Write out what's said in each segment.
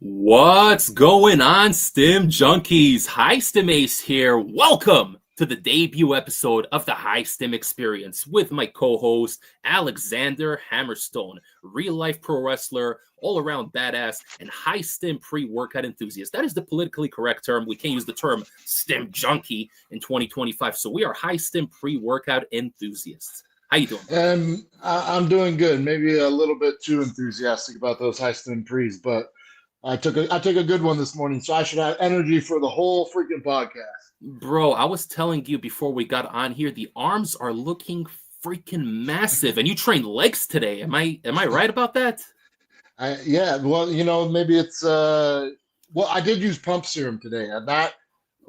What's going on, Stim Junkies? High Stim Ace here. Welcome to the debut episode of the High Stim Experience with my co-host, Alexander Hammerstone, real-life pro wrestler, all-around badass, and high stim pre-workout enthusiast. That is the politically correct term. We can't use the term Stim Junkie in 2025, so we are high stim pre-workout enthusiasts. How you doing? I'm doing good. Maybe a little bit too enthusiastic about those high stim pre's, but I took a good one this morning, so I should have energy for the whole freaking podcast. Bro, I was telling you before we got on here, the arms are looking freaking massive, and you trained legs today. Am I right about that? Yeah, well, maybe it's well, I did use pump serum today, and that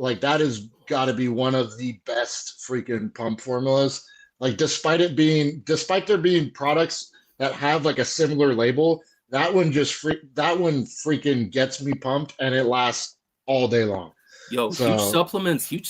has got to be one of the best freaking pump formulas. Like, despite there being products that have like a similar label, that one freaking gets me pumped, and it lasts all day long. Yo, huge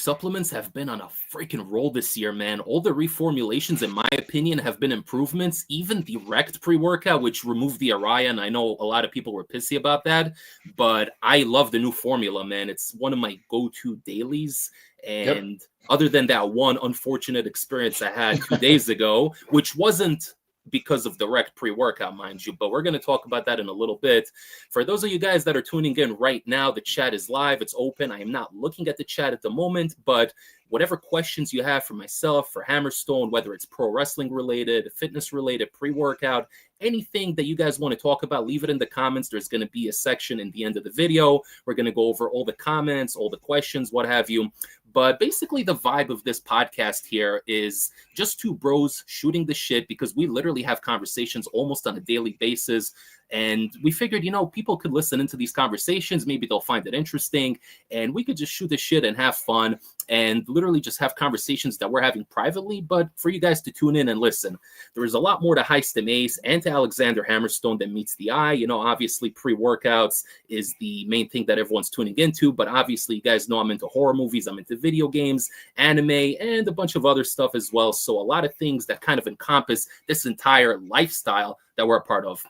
supplements have been on a freaking roll this year, man. All the reformulations, in my opinion, have been improvements. Even the Rect pre-workout, which removed the Araya, and I know a lot of people were pissy about that, but I love the new formula, man. It's one of my go-to dailies, and Yep. other than that one unfortunate experience I had 2 days ago, which wasn't because of the Rect pre-workout, mind you, but we're going to talk about that in a little bit. For those of you guys that are tuning in right now, the chat is live, it's open. I am not looking at the chat at the moment, but whatever questions you have for myself, for Hammerstone, whether it's pro wrestling related, fitness related, pre-workout, anything that you guys want to talk about, leave it in the comments. There's going to be a section in the end of the video. We're going to go over all the comments, all the questions, what have you. But basically, the vibe of this podcast here is just two bros shooting the shit, because we literally have conversations almost on a daily basis. And we figured, people could listen into these conversations. Maybe they'll find it interesting. And we could just shoot the shit and have fun and literally just have conversations that we're having privately, but for you guys to tune in and listen. There is a lot more to High Stim Ace and to Alexander Hammerstone than meets the eye. Obviously pre-workouts is the main thing that everyone's tuning into, but obviously you guys know I'm into horror movies, I'm into video games, anime, and a bunch of other stuff as well. So a lot of things that kind of encompass this entire lifestyle that we're a part of.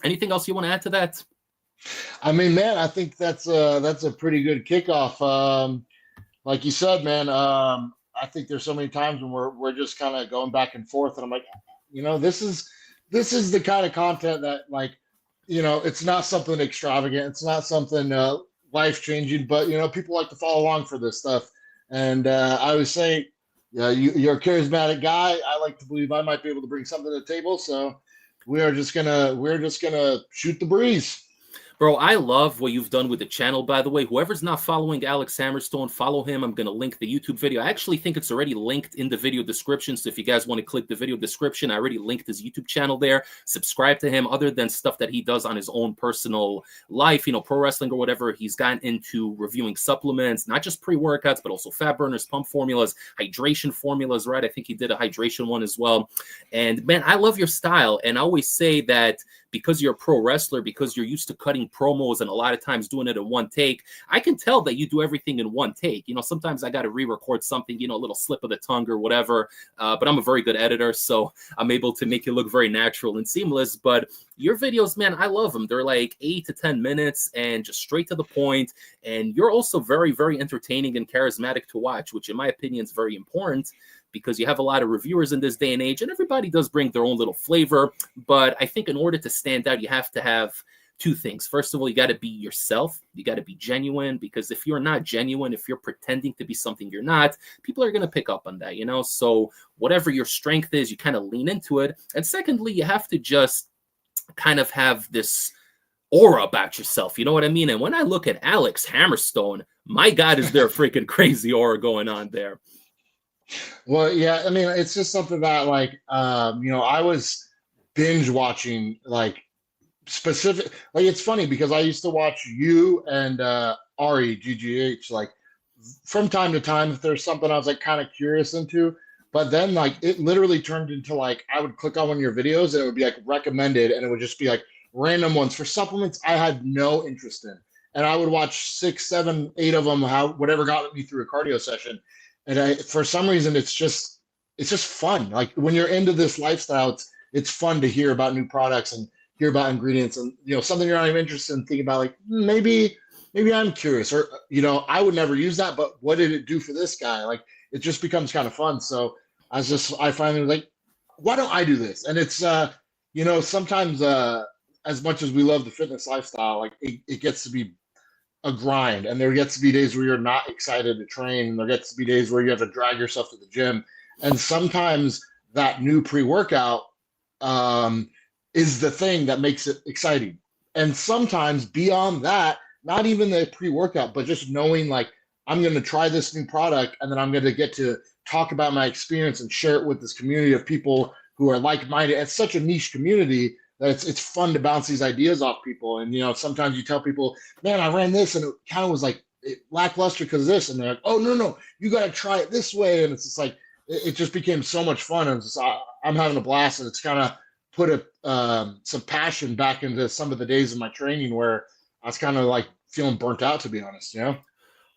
Anything else you want to add to that? I mean, man, I think that's a pretty good kickoff. Like you said, man, I think there's so many times when we're just kind of going back and forth, and I'm like, this is the kind of content that, like, it's not something extravagant, it's not something life changing, but people like to follow along for this stuff. And I would say, yeah, you're a charismatic guy. I like to believe I might be able to bring something to the table. So we're just gonna shoot the breeze. Bro, I love what you've done with the channel, by the way. Whoever's not following Alex Hammerstone, follow him. I'm going to link the YouTube video. I actually think it's already linked in the video description, so if you guys want to click the video description, I already linked his YouTube channel there. Subscribe to him. Other than stuff that he does on his own personal life, pro wrestling or whatever, he's gotten into reviewing supplements, not just pre-workouts, but also fat burners, pump formulas, hydration formulas, right? I think he did a hydration one as well. And, man, I love your style, and I always say that because you're a pro wrestler, because you're used to cutting promos and a lot of times doing it in one take, I can tell that you do everything in one take. Sometimes I got to re-record something, a little slip of the tongue or whatever, but I'm a very good editor, so I'm able to make it look very natural and seamless. But your videos, man, I love them. They're like 8 to 10 minutes and just straight to the point. And you're also very, very entertaining and charismatic to watch, which in my opinion is very important, because you have a lot of reviewers in this day and age, and everybody does bring their own little flavor. But I think in order to stand out, you have to have two things. First of all, you got to be yourself. You got to be genuine, because if you're not genuine, if you're pretending to be something you're not, people are going to pick up on that, So whatever your strength is, you kind of lean into it. And secondly, you have to just kind of have this aura about yourself. You know what I mean? And when I look at Alex Hammerstone, my God, is there a freaking crazy aura going on there? Well, yeah, I mean, it's just something that, like, I was binge watching, like, specific, like, it's funny because I used to watch you and Ari GGH, like, from time to time if there's something I was like kind of curious into. But then, like, it literally turned into, like, I would click on one of your videos and it would be like recommended, and it would just be like random ones for supplements I had no interest in, and I would watch 6, 7, 8 of them, whatever got me through a cardio session. And for some reason, it's just fun. Like, when you're into this lifestyle, it's fun to hear about new products and hear about ingredients and, you know, something you're not even interested in, thinking about like, maybe I'm curious, or, you know, I would never use that, but what did it do for this guy? Like, it just becomes kind of fun. So I finally was like, why don't I do this? And it's, you know, sometimes, as much as we love the fitness lifestyle, like it gets to be a grind, and there gets to be days where you're not excited to train, and there gets to be days where you have to drag yourself to the gym, and sometimes that new pre-workout is the thing that makes it exciting. And sometimes beyond that, not even the pre-workout, but just knowing like I'm going to try this new product, and then I'm going to get to talk about my experience and share it with this community of people who are like-minded. It's such a niche community that it's fun to bounce these ideas off people. And, you know, sometimes you tell people, man, I ran this and it kind of was like lackluster because of this. And they're like, oh, no, you got to try it this way. And it's just like, it just became so much fun. And it's just, I'm having a blast. And it's kind of put some passion back into some of the days of my training where I was kind of like feeling burnt out, to be honest, you know?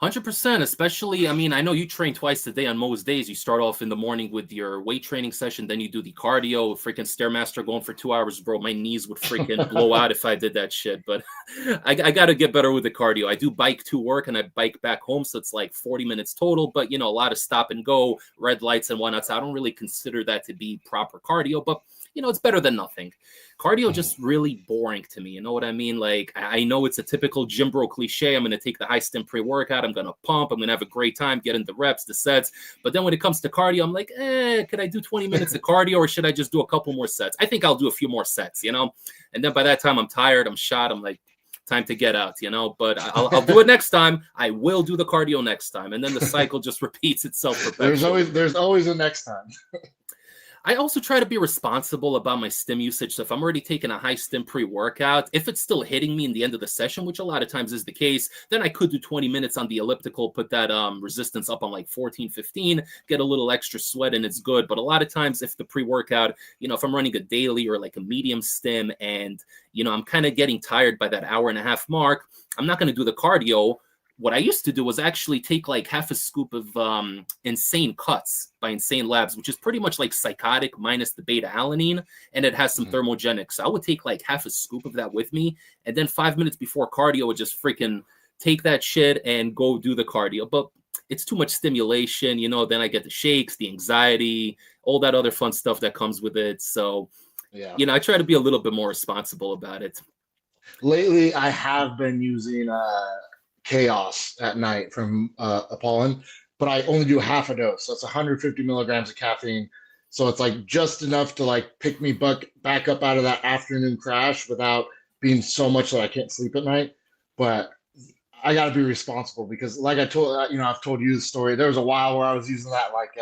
100%, especially, I mean, I know you train twice a day on most days. You start off in the morning with your weight training session, then you do the cardio, freaking Stairmaster going for 2 hours, bro. My knees would freaking blow out if I did that shit. But I got to get better with the cardio. I do bike to work and I bike back home, so it's like 40 minutes total. But, you know, a lot of stop and go, red lights and whatnot. So I don't really consider that to be proper cardio, but you know, it's better than nothing. Cardio just really boring to me. You know what I mean? Like, I know it's a typical gym bro cliche. I'm going to take the high stim pre-workout. I'm going to pump. I'm going to have a great time, get in the reps, the sets. But then when it comes to cardio, I'm like, could I do 20 minutes of cardio, or should I just do a couple more sets? I think I'll do a few more sets, you know? And then by that time, I'm tired. I'm shot. I'm like, time to get out, you know? But I'll do it next time. I will do the cardio next time. And then the cycle just repeats itself perpetually. There's always a next time. I also try to be responsible about my stim usage. So if I'm already taking a high stim pre-workout, if it's still hitting me in the end of the session, which a lot of times is the case, then I could do 20 minutes on the elliptical, put that resistance up on like 14, 15, get a little extra sweat, and it's good. But a lot of times if the pre-workout, you know, if I'm running a daily or like a medium stim and, you know, I'm kind of getting tired by that hour and a half mark, I'm not going to do the cardio. What I used to do was actually take like half a scoop of Insane Cuts by Insane Labs, which is pretty much like Psychotic minus the beta alanine, and it has some thermogenics. So I would take like half a scoop of that with me, and then 5 minutes before cardio, I would just freaking take that shit and go do the cardio. But it's too much stimulation, you know, then I get the shakes, the anxiety, all that other fun stuff that comes with it. So, yeah, you know, I try to be a little bit more responsible about it. Lately, I have been using Chaos at night from Apollon, but I only do half a dose. So it's 150 milligrams of caffeine. So it's like just enough to like pick me back up out of that afternoon crash without being so much that I can't sleep at night. But I got to be responsible because, like I told, you know, I've told you the story. There was a while where I was using that like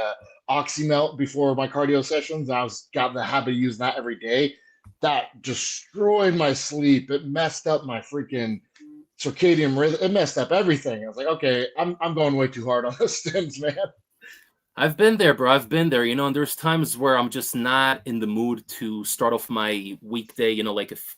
Oxymelt before my cardio sessions. I got the habit of using that every day. That destroyed my sleep. It messed up my freaking circadian rhythm. It messed up everything. I was like, okay, I'm going way too hard on those stims, man. I've been there, bro. I've been there, you know, and there's times where I'm just not in the mood to start off my weekday, you know, like if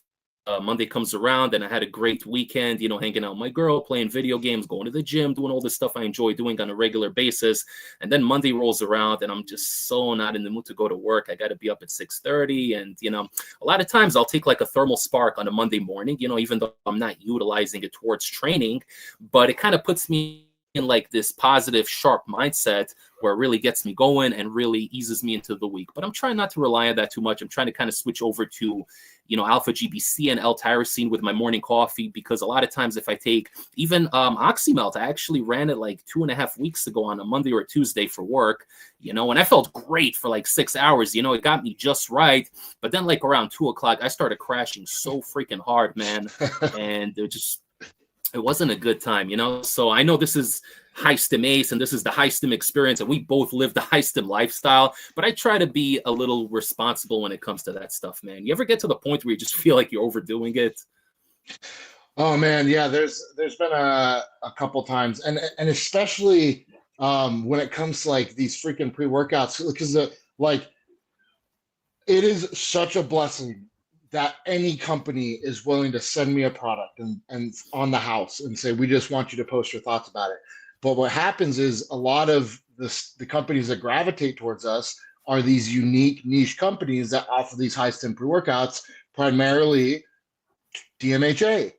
Monday comes around and I had a great weekend, you know, hanging out with my girl, playing video games, going to the gym, doing all this stuff I enjoy doing on a regular basis. And then Monday rolls around and I'm just so not in the mood to go to work. I got to be up at 6:30. And, you know, a lot of times I'll take like a thermal spark on a Monday morning, you know, even though I'm not utilizing it towards training, but it kind of puts me in like this positive, sharp mindset where it really gets me going and really eases me into the week. But I'm trying not to rely on that too much. I'm trying to kind of switch over to, you know, alpha GBC and L-tyrosine with my morning coffee, because a lot of times if I take even Oxymelt, I actually ran it like 2.5 weeks ago on a Monday or a Tuesday for work, you know, and I felt great for like 6 hours, you know, it got me just right. But then like around 2 o'clock, I started crashing so freaking hard, man. And it wasn't a good time, you know? So I know this is High Stim Ace and this is the High Stim experience, and we both live the High Stim lifestyle, but I try to be a little responsible when it comes to that stuff, man. You ever get to the point where you just feel like you're overdoing it? Oh man, yeah, there's been a couple times, and especially when it comes to like these freaking pre-workouts, because like it is such a blessing that any company is willing to send me a product and on the house and say, we just want you to post your thoughts about it. But what happens is a lot of the companies that gravitate towards us are these unique niche companies that offer these high stim pre-workouts primarily DMHA.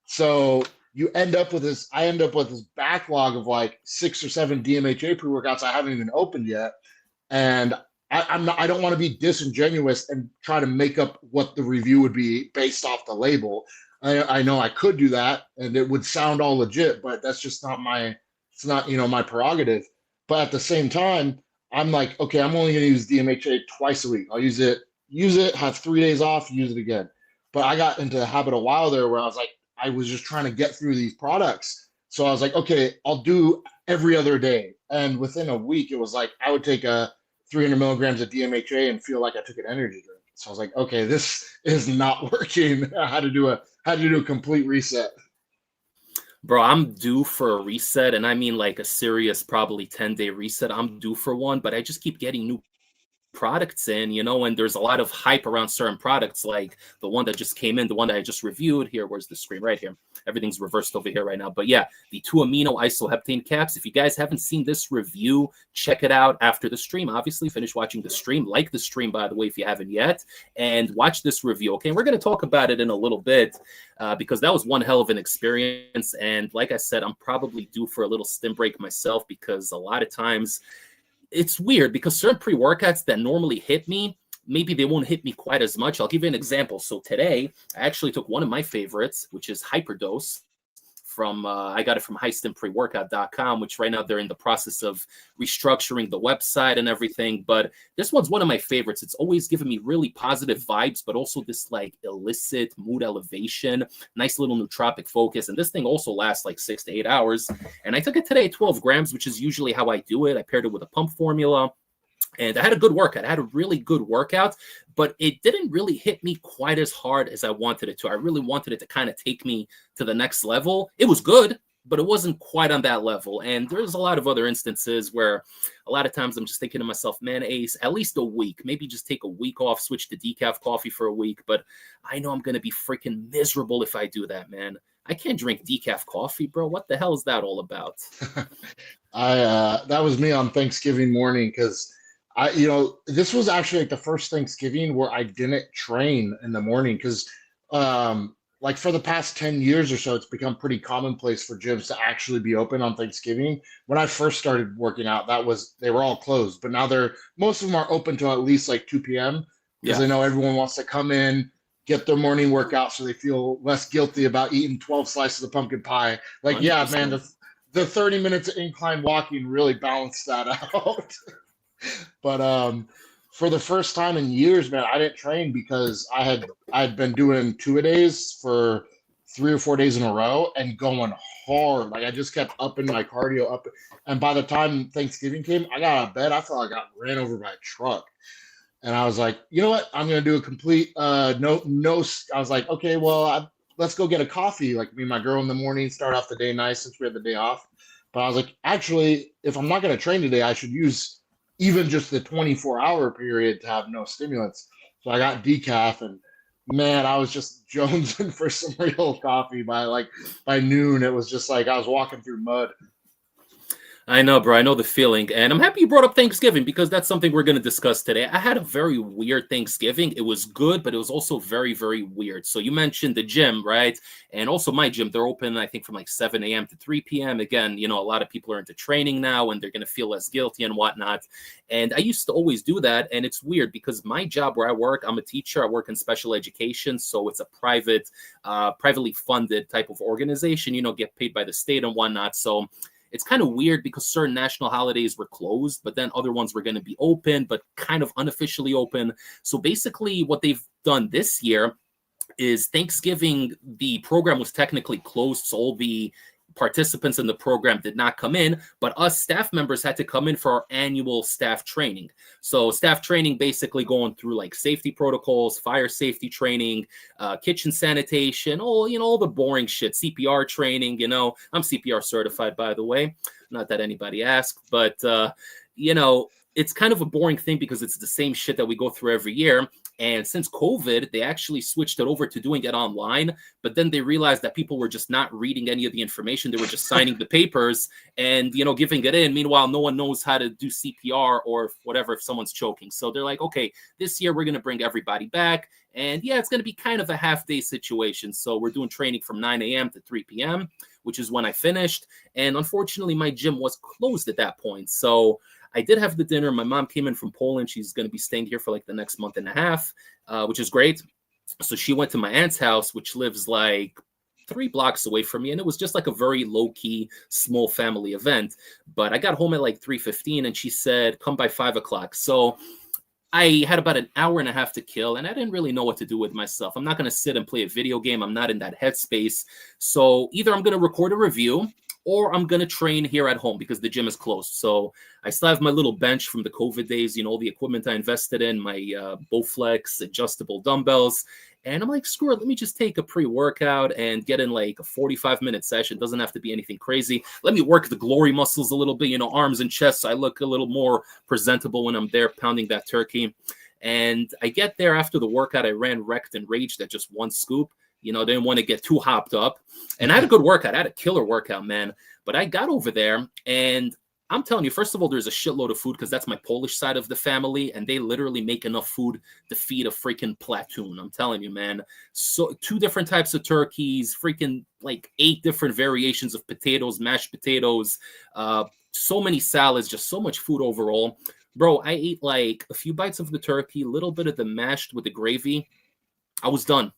So you end up with this. I end up with this backlog of like 6 or 7 DMHA pre-workouts I haven't even opened yet, and I'm not. I don't want to be disingenuous and try to make up what the review would be based off the label. I know I could do that, and it would sound all legit, but that's just not my. It's not my prerogative. But at the same time, I'm like, okay, I'm only going to use DMHA twice a week. I'll use it, have 3 days off, use it again. But I got into the habit a while there where I was like, I was just trying to get through these products. So I was like, okay, I'll do every other day. And within a week, it was like I would take a 300 milligrams of DMHA and feel like I took an energy drink. So I was like, okay, this is not working. I had to do a complete reset. Bro, I'm due for a reset, and I mean like a serious, probably 10-day reset. I'm due for one, but I just keep getting new products in, and there's a lot of hype around certain products, like the one that just came in, the one that I just reviewed here. Where's the screen? Right here. Everything's reversed over here right now. But yeah, the 2-amino isoheptane caps. If you guys haven't seen this review, check it out after the stream. Obviously, finish watching the stream. Like the stream, by the way, if you haven't yet, and watch this review. Okay, and we're going to talk about it in a little bit because that was one hell of an experience. And like I said, I'm probably due for a little stim break myself because a lot of times it's weird because certain pre-workouts that normally hit me, maybe they won't hit me quite as much. I'll give you an example. So today, I actually took one of my favorites, which is Hyperdose. I got it from highstimpreworkout.com, which right now they're in the process of restructuring the website and everything. But this one's one of my favorites. It's always given me really positive vibes, but also this like illicit mood elevation, nice little nootropic focus. And this thing also lasts like 6 to 8 hours. And I took it today at 12 grams, which is usually how I do it. I paired it with a pump formula. And I had a good workout. I had a really good workout, but it didn't really hit me quite as hard as I wanted it to. I really wanted it to kind of take me to the next level. It was good, but it wasn't quite on that level. And there's a lot of other instances where a lot of times I'm just thinking to myself, man, Ace, at least a week, maybe just take a week off, switch to decaf coffee for a week. But I know I'm going to be freaking miserable if I do that, man. I can't drink decaf coffee, bro. What the hell is that all about? That was me on Thanksgiving morning because this was actually like the first Thanksgiving where I didn't train in the morning because, like for the past 10 years or so, it's become pretty commonplace for gyms to actually be open on Thanksgiving. When I first started working out, they were all closed, but now most of them are open till at least like 2 p.m. because I know everyone wants to come in, get their morning workout so they feel less guilty about eating 12 slices of pumpkin pie. Like, 100%. Yeah, man, the 30 minutes of incline walking really balanced that out. But for the first time in years, man, I didn't train because I'd been doing 2-a-days for 3 or 4 days in a row and going hard. Like I just kept upping my cardio up. And by the time Thanksgiving came, I got out of bed. I felt like I got ran over by a truck. And I was like, you know what? I'm gonna do a complete no. I was like, okay, well, let's go get a coffee. Like me and my girl in the morning, start off the day nice since we had the day off. But I was like, actually, if I'm not gonna train today, I should use even just the 24-hour period to have no stimulants. So I got decaf, and man, I was just jonesing for some real coffee by noon. It was just like I was walking through mud. I know, bro. I know the feeling. And I'm happy you brought up Thanksgiving because that's something we're going to discuss today. I had a very weird Thanksgiving. It was good, but it was also very, very weird. So you mentioned the gym, right? And also my gym, they're open, I think, from like 7 a.m. to 3 p.m. Again, a lot of people are into training now and they're going to feel less guilty and whatnot. And I used to always do that. And it's weird because my job where I work, I'm a teacher. I work in special education. So it's a privately funded type of organization, get paid by the state and whatnot. So it's kind of weird because certain national holidays were closed, but then other ones were going to be open, but kind of unofficially open. So basically what they've done this year is Thanksgiving, the program was technically closed. So all the participants in the program did not come in, but us staff members had to come in for our annual staff training. So staff training, basically going through like safety protocols, fire safety training, kitchen sanitation, all the boring shit, CPR training. I'm CPR certified, by the way, not that anybody asked, but it's kind of a boring thing because it's the same shit that we go through every year. And since COVID, they actually switched it over to doing it online. But then they realized that people were just not reading any of the information. They were just signing the papers and, you know, giving it in. Meanwhile, no one knows how to do CPR or whatever if someone's choking. So they're like, okay, this year we're going to bring everybody back. And yeah, it's going to be kind of a half-day situation. So we're doing training from 9 a.m. to 3 p.m., which is when I finished. And unfortunately, my gym was closed at that point. So I did have the dinner. My mom came in from Poland. She's going to be staying here for like the next month and a half, which is great. So she went to my aunt's house, which lives like 3 blocks away from me. And it was just like a very low-key, small family event. But I got home at like 3:15 and she said, come by 5 o'clock. So I had about an hour and a half to kill, and I didn't really know what to do with myself. I'm not going to sit and play a video game. I'm not in that headspace. So either I'm going to record a review or I'm going to train here at home because the gym is closed. So I still have my little bench from the COVID days, you know, the equipment I invested in, my Bowflex adjustable dumbbells. And I'm like, screw it, let me just take a pre-workout and get in like a 45-minute session. Doesn't have to be anything crazy. Let me work the glory muscles a little bit, you know, arms and chest. So I look a little more presentable when I'm there pounding that turkey. And I get there after the workout. I ran wrecked and raged at just 1 scoop. You know, didn't want to get too hopped up. And I had a good workout. I had a killer workout, man. But I got over there and I'm telling you, first of all, there's a shitload of food because that's my Polish side of the family. And they literally make enough food to feed a freaking platoon. I'm telling you, man. So 2 different types of turkeys, freaking like 8 different variations of potatoes, mashed potatoes, so many salads, just so much food overall. Bro, I ate like a few bites of the turkey, a little bit of the mashed with the gravy. I was done.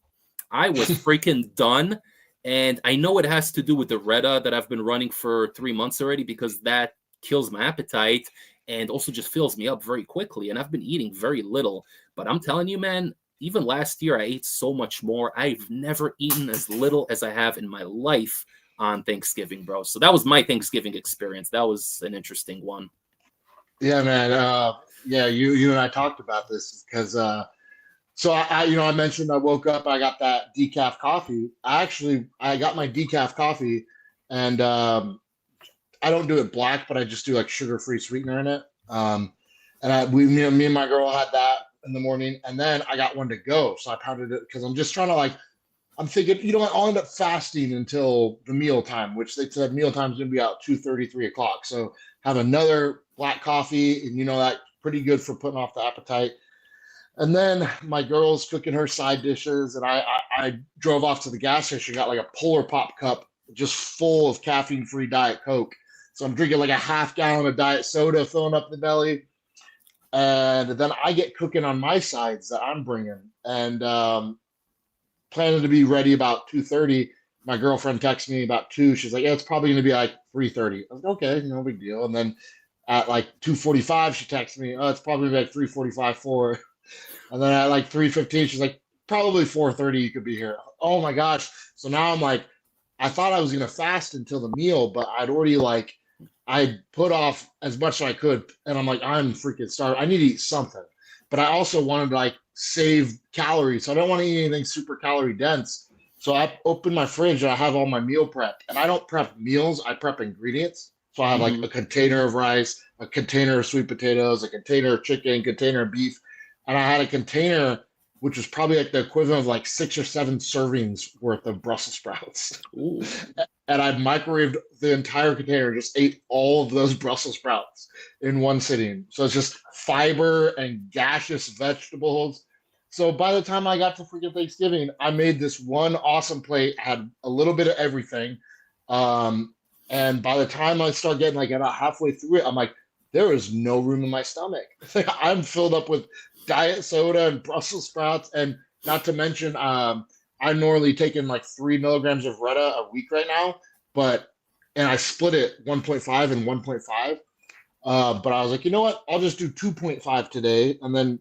I was freaking done. And I know it has to do with the Retta that I've been running for 3 months already because that kills my appetite and also just fills me up very quickly. And I've been eating very little. But I'm telling you, man, even last year I ate so much more. I've never eaten as little as I have in my life on Thanksgiving, bro. So that was my Thanksgiving experience. That was an interesting one. Yeah, man. Yeah, you and I talked about this because so I mentioned I woke up, I got that decaf coffee. I got my decaf coffee, and I don't do it black, but I just do like sugar-free sweetener in it. And me and my girl had that in the morning, and then I got one to go, so I pounded it because I'm just trying to like. I'm thinking, you know what? I'll end up fasting until the meal time, which they said meal time's gonna be out 2:30, 3 o'clock. So have another black coffee, and you know that pretty good for putting off the appetite. And then my girl's cooking her side dishes, and I drove off to the gas station, got like a Polar Pop cup just full of caffeine-free Diet Coke. So I'm drinking like a half gallon of diet soda, filling up the belly. And then I get cooking on my sides that I'm bringing, and planning to be ready about 2:30. My girlfriend texts me about 2. She's like, yeah, it's probably going to be like 3:30. I was like, okay, no big deal. And then at like 2:45, she texts me, oh, it's probably like 3:45, 4. And then at like 3:15, she's like, probably 4:30 you could be here. Oh my gosh. So now I'm like, I thought I was going to fast until the meal, but I'd already like, I put off as much as I could. And I'm like, I'm freaking starved. I need to eat something. But I also wanted to like save calories. So I don't want to eat anything super calorie dense. So I open my fridge and I have all my meal prep. And I don't prep meals, I prep ingredients. So I have like a container of rice, a container of sweet potatoes, a container of chicken, container of beef. And I had a container which was probably like the equivalent of like 6 or 7 servings worth of Brussels sprouts. Ooh. And I microwaved the entire container, just ate all of those Brussels sprouts in one sitting. So it's just fiber and gaseous vegetables. So by the time I got to freaking Thanksgiving, I made this one awesome plate, had a little bit of everything. And by the time I start getting like about halfway through it, I'm like, there is no room in my stomach. I'm filled up with diet soda and Brussels sprouts, and not to mention, I'm normally taking like 3 milligrams of Retta a week right now, and I split it 1.5 and 1.5. But I was like, you know what? I'll just do 2.5 today, and then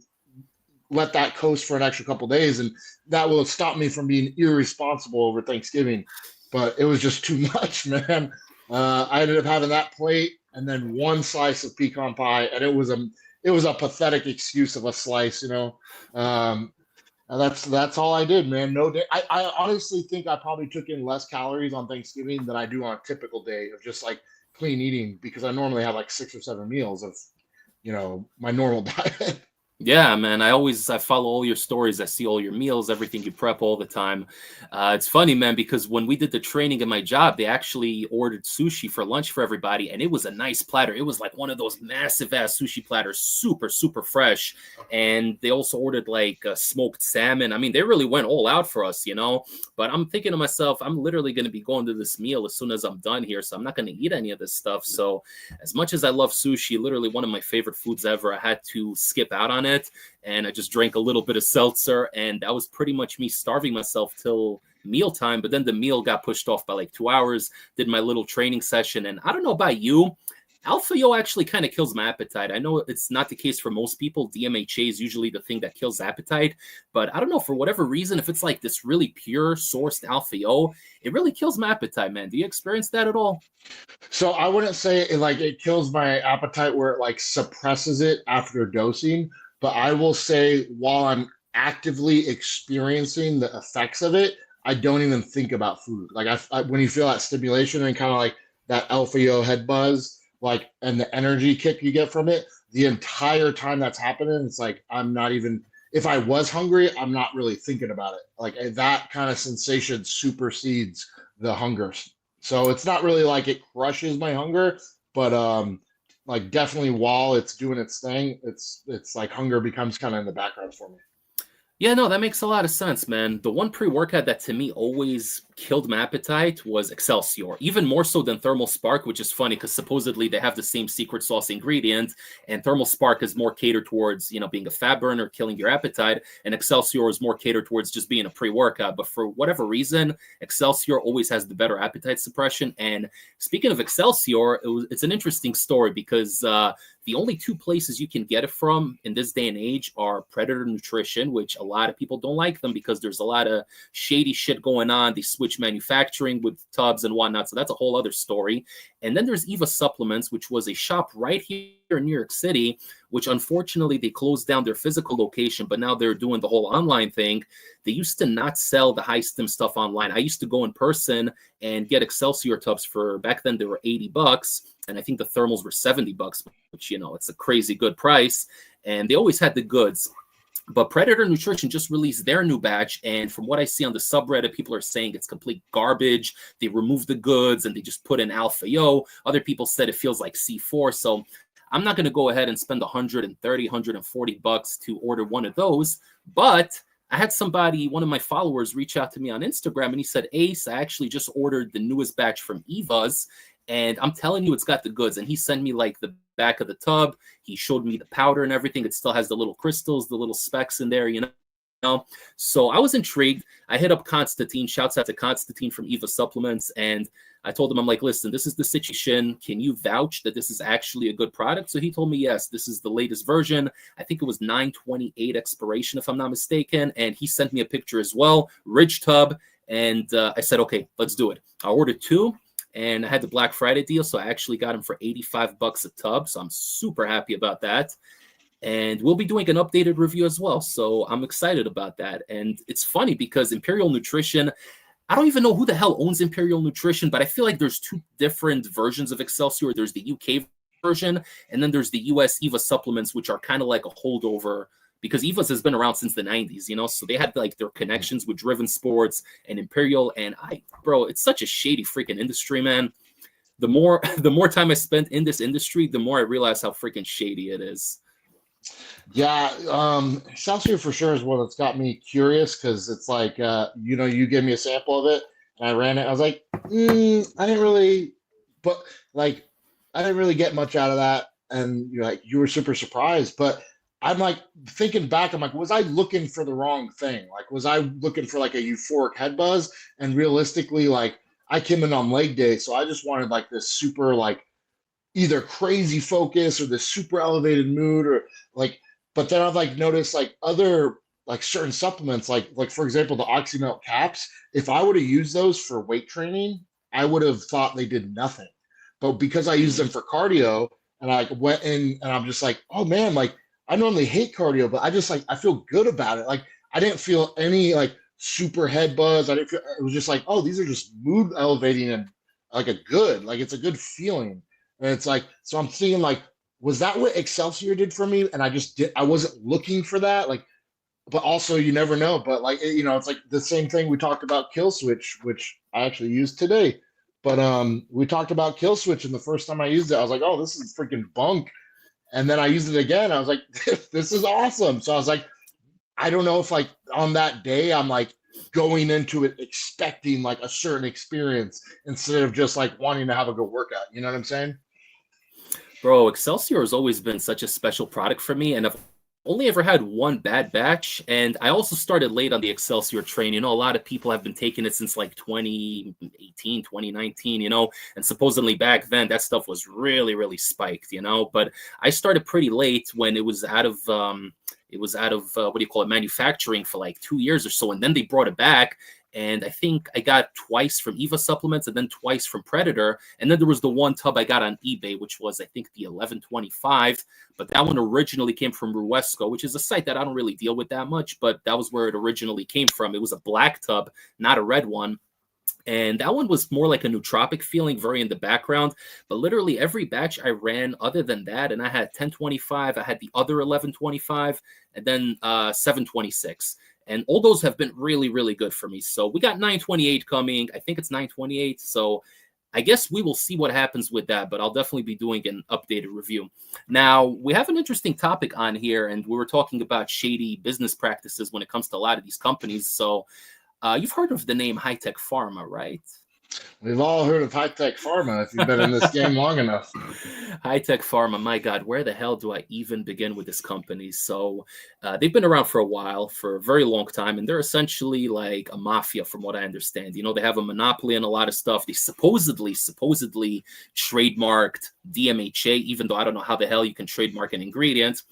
let that coast for an extra couple days, and that will stop me from being irresponsible over Thanksgiving. But it was just too much, man. I ended up having that plate and then 1 slice of pecan pie, and it was a pathetic excuse of a slice, you know. And that's all I did, man. No day. I honestly think I probably took in less calories on Thanksgiving than I do on a typical day of just like clean eating, because I normally have like 6 or 7 meals of, you know, my normal diet. Yeah, man. I follow all your stories. I see all your meals, everything you prep all the time. It's funny, man, because when we did the training in my job, they actually ordered sushi for lunch for everybody, and it was a nice platter. It was like one of those massive ass sushi platters, super super fresh. And they also ordered like smoked salmon. I mean, they really went all out for us, you know. But I'm thinking to myself, I'm literally going to be going to this meal as soon as I'm done here, so I'm not going to eat any of this stuff. So as much as I love sushi, literally one of my favorite foods ever, I had to skip out on it. And I just drank a little bit of seltzer. And that was pretty much me starving myself till mealtime. But then the meal got pushed off by like 2 hours, did my little training session. And I don't know about you, Alpha Yo actually kind of kills my appetite. I know it's not the case for most people. DMHA is usually the thing that kills appetite. But I don't know, for whatever reason, if it's like this really pure sourced Alpha Yo, it really kills my appetite, man. Do you experience that at all? So I wouldn't say it, like it kills my appetite where it like suppresses it after dosing, but I will say while I'm actively experiencing the effects of it, I don't even think about food. Like when you feel that stimulation and kind of like that alpha yo head buzz, like and the energy kick you get from it, the entire time that's happening, it's like I'm not even. If I was hungry, I'm not really thinking about it. Like that kind of sensation supersedes the hunger. So it's not really like it crushes my hunger, but like definitely while it's doing its thing, it's like hunger becomes kind of in the background for me. Yeah, no, that makes a lot of sense, man. The one pre-workout that to me always killed my appetite was Excelsior, even more so than Thermal Spark, which is funny because supposedly they have the same secret sauce ingredient, and Thermal Spark is more catered towards, you know, being a fat burner, killing your appetite, and Excelsior is more catered towards just being a pre-workout. But for whatever reason, Excelsior always has the better appetite suppression. And speaking of Excelsior, it's an interesting story because the only two places you can get it from in this day and age are Predator Nutrition, which a lot of people don't like them because there's a lot of shady shit going on. They switch manufacturing with tubs and whatnot. So that's a whole other story. And then there's Eva Supplements, which was a shop right here in New York City, which unfortunately they closed down their physical location, but now they're doing the whole online thing. They used to not sell the high stim stuff online. I used to go in person and get Excelsior tubs for, back then they were $80. And I think the thermals were $70, which, you know, it's a crazy good price. And they always had the goods. But Predator Nutrition just released their new batch. And from what I see on the subreddit, people are saying it's complete garbage. They removed the goods and they just put in Alpha Yo. Other people said it feels like C4. So I'm not going to go ahead and spend $130, $140 to order one of those. But I had somebody, one of my followers, reach out to me on Instagram and he said, Ace, I actually just ordered the newest batch from Eva's. And I'm telling you, it's got the goods. And he sent me like the back of the tub. He showed me the powder and everything. It still has the little crystals, the little specks in there, you know. So I was intrigued. I hit up Constantine. Shouts out to Constantine from Eva Supplements. And I told him, I'm like, listen, this is the situation. Can you vouch that this is actually a good product? So he told me, yes, this is the latest version. I think it was 9/28 expiration, if I'm not mistaken. And he sent me a picture as well, Ridge tub. And I said, okay, let's do it. I ordered two. And I had the Black Friday deal, so I actually got them for $85 a tub. So I'm super happy about that. And we'll be doing an updated review as well. So I'm excited about that. And it's funny because Imperial Nutrition, I don't even know who the hell owns Imperial Nutrition, but I feel like there's two different versions of Excelsior. There's the UK version, and then there's the US Eva Supplements, which are kind of like a holdover because Eva's has been around since the 90s, you know, so they had like their connections with Driven Sports and Imperial. And bro, it's such a shady freaking industry, man. The more time I spent in this industry, the more I realize how freaking shady it is. Yeah, Excelsior for sure is one that's got me curious because it's like, you know, you gave me a sample of it and I ran it. I was like, I didn't really, but like, I didn't really get much out of that. And you're like, you were super surprised, but I'm like thinking back, I'm like, was I looking for the wrong thing? Like, was I looking for like a euphoric head buzz? And realistically, like, I came in on leg day, so I just wanted like this super, like, either crazy focus or this super elevated mood, or like, but then I've like noticed like other, like certain supplements, like for example, the Oxymelt caps. If I would have used those for weight training, I would have thought they did nothing. But because I use them for cardio, and I went in and I'm just like, oh man, like I normally hate cardio, but I just like I feel good about it. Like I didn't feel any like super head buzz. I didn't feel it was just like, oh, these are just mood elevating and like a good, like it's a good feeling. And it's like, so I'm seeing like was that what Excelsior did for me? And I wasn't looking for that. Like, but also you never know. But like, it's like the same thing we talked about Kill Switch, which I actually used today. But we talked about Kill Switch, and the first time I used it, I was like, oh, this is freaking bunk. And then I used it again. I was like, this is awesome. So I was like, I don't know if like on that day I'm like going into it expecting like a certain experience instead of just like wanting to have a good workout. You know what I'm saying? Bro, Excelsior has always been such a special product for me, and I've only ever had one bad batch. And I also started late on the Excelsior train. You know, a lot of people have been taking it since like 2018, 2019, and supposedly back then that stuff was really, really spiked, But I started pretty late when it was out of what do you call it, manufacturing for like 2 years or so, and then they brought it back. And I think I got twice from Eva Supplements and then twice from Predator. And then there was the one tub I got on eBay, which was, I think, the 1125. But that one originally came from Ruesco, which is a site that I don't really deal with that much. But that was where it originally came from. It was a black tub, not a red one. And that one was more like a nootropic feeling, very in the background. But literally every batch I ran other than that, and I had 1025, I had the other 1125, and then 726. And all those have been really, really good for me. So we got 928 coming. I think it's 928. So I guess we will see what happens with that, but I'll definitely be doing an updated review. Now, we have an interesting topic on here, and we were talking about shady business practices when it comes to a lot of these companies. So you've heard of the name Hi-Tech Pharma, right? We've all heard of Hi-Tech Pharma if you've been in this game long enough. Hi-Tech Pharma, my God, where the hell do I even begin with this company? So they've been around for a while, for a very long time, and they're essentially like a mafia from what I understand. They have a monopoly on a lot of stuff. They supposedly trademarked DMHA, even though I don't know how the hell you can trademark an ingredient.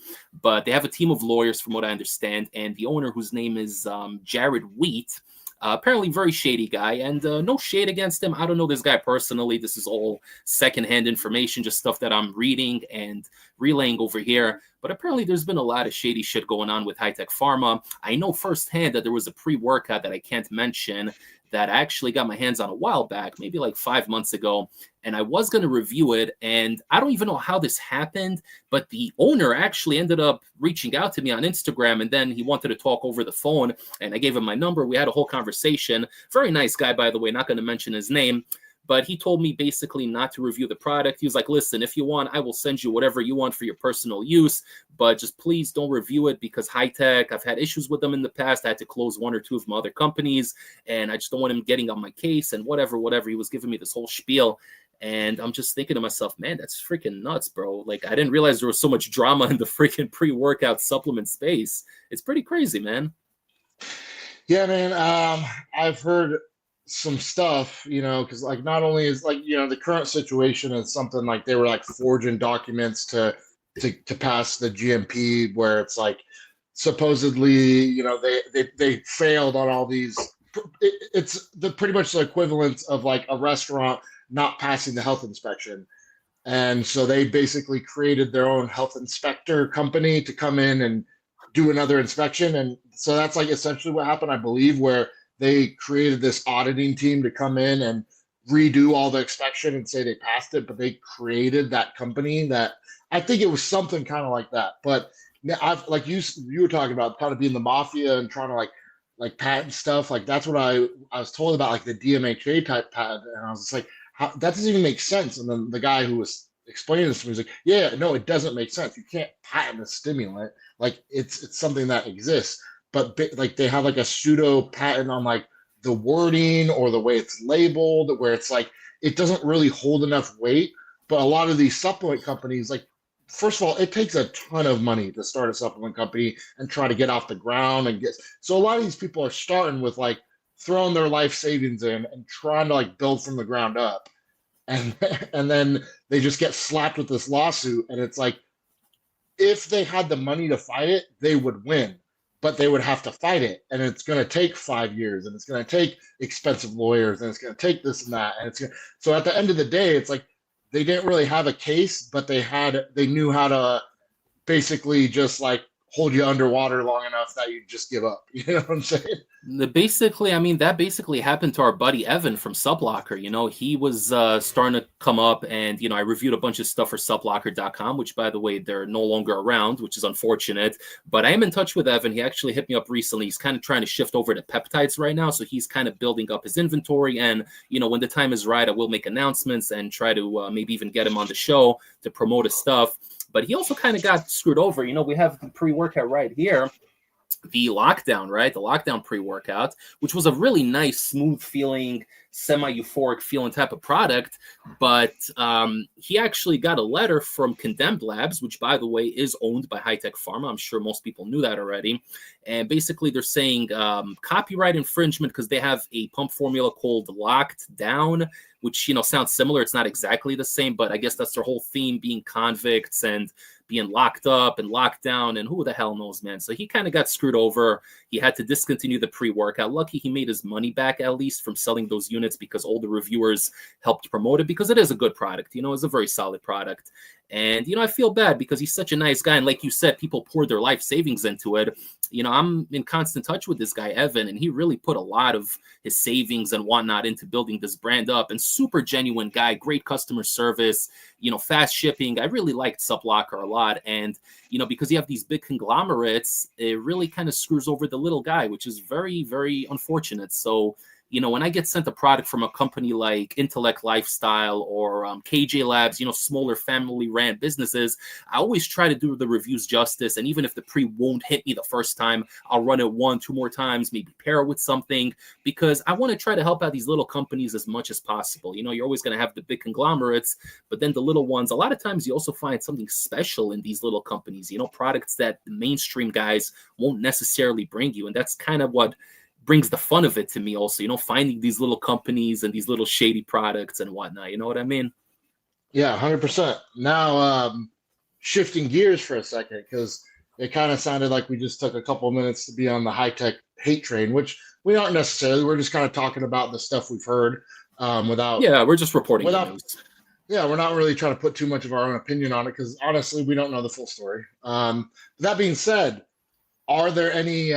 But they have a team of lawyers from what I understand, and the owner, whose name is Jared Wheat, apparently very shady guy, and no shade against him. I don't know this guy personally. This is all secondhand information, just stuff that I'm reading and relaying over here. But apparently there's been a lot of shady shit going on with Hi-Tech Pharma. I know firsthand that there was a pre-workout that I can't mention that I actually got my hands on a while back, maybe like 5 months ago, and I was going to review it, and I don't even know how this happened, but the owner actually ended up reaching out to me on Instagram, and then he wanted to talk over the phone, and I gave him my number. We had a whole conversation. Very nice guy, by the way, not going to mention his name. But he told me basically not to review the product. He was like, listen, if you want, I will send you whatever you want for your personal use, but just please don't review it because Hi-Tech, I've had issues with them in the past. I had to close one or two of my other companies, and I just don't want him getting on my case and whatever. He was giving me this whole spiel. And I'm just thinking to myself, man, that's freaking nuts, bro. Like, I didn't realize there was so much drama in the freaking pre-workout supplement space. It's pretty crazy, man. Yeah, man. I've heard some stuff, because like not only is like the current situation is something like they were like forging documents to pass the GMP, where it's like supposedly they failed on all these. It's the pretty much the equivalent of like a restaurant not passing the health inspection, and so they basically created their own health inspector company to come in and do another inspection. And so that's like essentially what happened, I believe, where they created this auditing team to come in and redo all the inspection and say they passed it, but they created that company. That I think it was something kind of like that. But I've like you were talking about kind of being the mafia and trying to like patent stuff. Like that's what I was told about, like the DMHA type patent, and I was just like, that doesn't even make sense. And then the guy who was explaining this to me was like, yeah, no, it doesn't make sense. You can't patent a stimulant. Like it's something that exists. But like they have like a pseudo patent on like the wording or the way it's labeled, where it's like it doesn't really hold enough weight. But a lot of these supplement companies, like, first of all, it takes a ton of money to start a supplement company and try to get off the ground and get. So a lot of these people are starting with like throwing their life savings in and trying to like build from the ground up, and and then they just get slapped with this lawsuit. And it's like, if they had the money to fight it, they would win. But they would have to fight it, and it's going to take 5 years, and it's going to take expensive lawyers, and it's going to take this and that, and so at the end of the day, it's like they didn't really have a case, but they knew how to basically just like hold you underwater long enough that you just give up. You know what I'm saying? Basically, I mean, that basically happened to our buddy Evan from Sublocker. He was starting to come up, and I reviewed a bunch of stuff for sublocker.com, which, by the way, they're no longer around, which is unfortunate. But I am in touch with Evan. He actually hit me up recently. He's kind of trying to shift over to peptides right now, so he's kind of building up his inventory. And when the time is right, I will make announcements and try to maybe even get him on the show to promote his stuff. But he also kind of got screwed over. We have the pre-workout right here. The lockdown, right? The lockdown pre-workout, which was a really nice, smooth feeling, semi-euphoric feeling type of product. But he actually got a letter from Condemned Labs, which, by the way, is owned by Hi-Tech Pharma. I'm sure most people knew that already. And basically they're saying copyright infringement because they have a pump formula called Locked Down, which, sounds similar. It's not exactly the same, but I guess that's their whole theme, being convicts and being locked up and locked down, and who the hell knows, man. So he kind of got screwed over. He had to discontinue the pre-workout. Lucky he made his money back, at least, from selling those units, because all the reviewers helped promote it, because it is a good product. It's a very solid product. And, I feel bad because he's such a nice guy. And like you said, people poured their life savings into it. I'm in constant touch with this guy, Evan, and he really put a lot of his savings and whatnot into building this brand up. And super genuine guy, great customer service, fast shipping. I really liked Sublocker a lot. And, because you have these big conglomerates, it really kind of screws over the little guy, which is very, very unfortunate. So, when I get sent a product from a company like Intellect Lifestyle or KJ Labs, smaller family-ran businesses, I always try to do the reviews justice. And even if the pre won't hit me the first time, I'll run it 1-2 more times, maybe pair it with something, because I want to try to help out these little companies as much as possible. You're always going to have the big conglomerates, but then the little ones, a lot of times you also find something special in these little companies, products that the mainstream guys won't necessarily bring you. And that's kind of what brings the fun of it to me also, finding these little companies and these little shady products and whatnot. You know what I mean? Yeah, 100%. Now, shifting gears for a second, because it kind of sounded like we just took a couple of minutes to be on the high-tech hate train, which we aren't necessarily. We're just kind of talking about the stuff we've heard without... Yeah, we're just reporting the news. Yeah, we're not really trying to put too much of our own opinion on it, because honestly, we don't know the full story. That being said, are there any...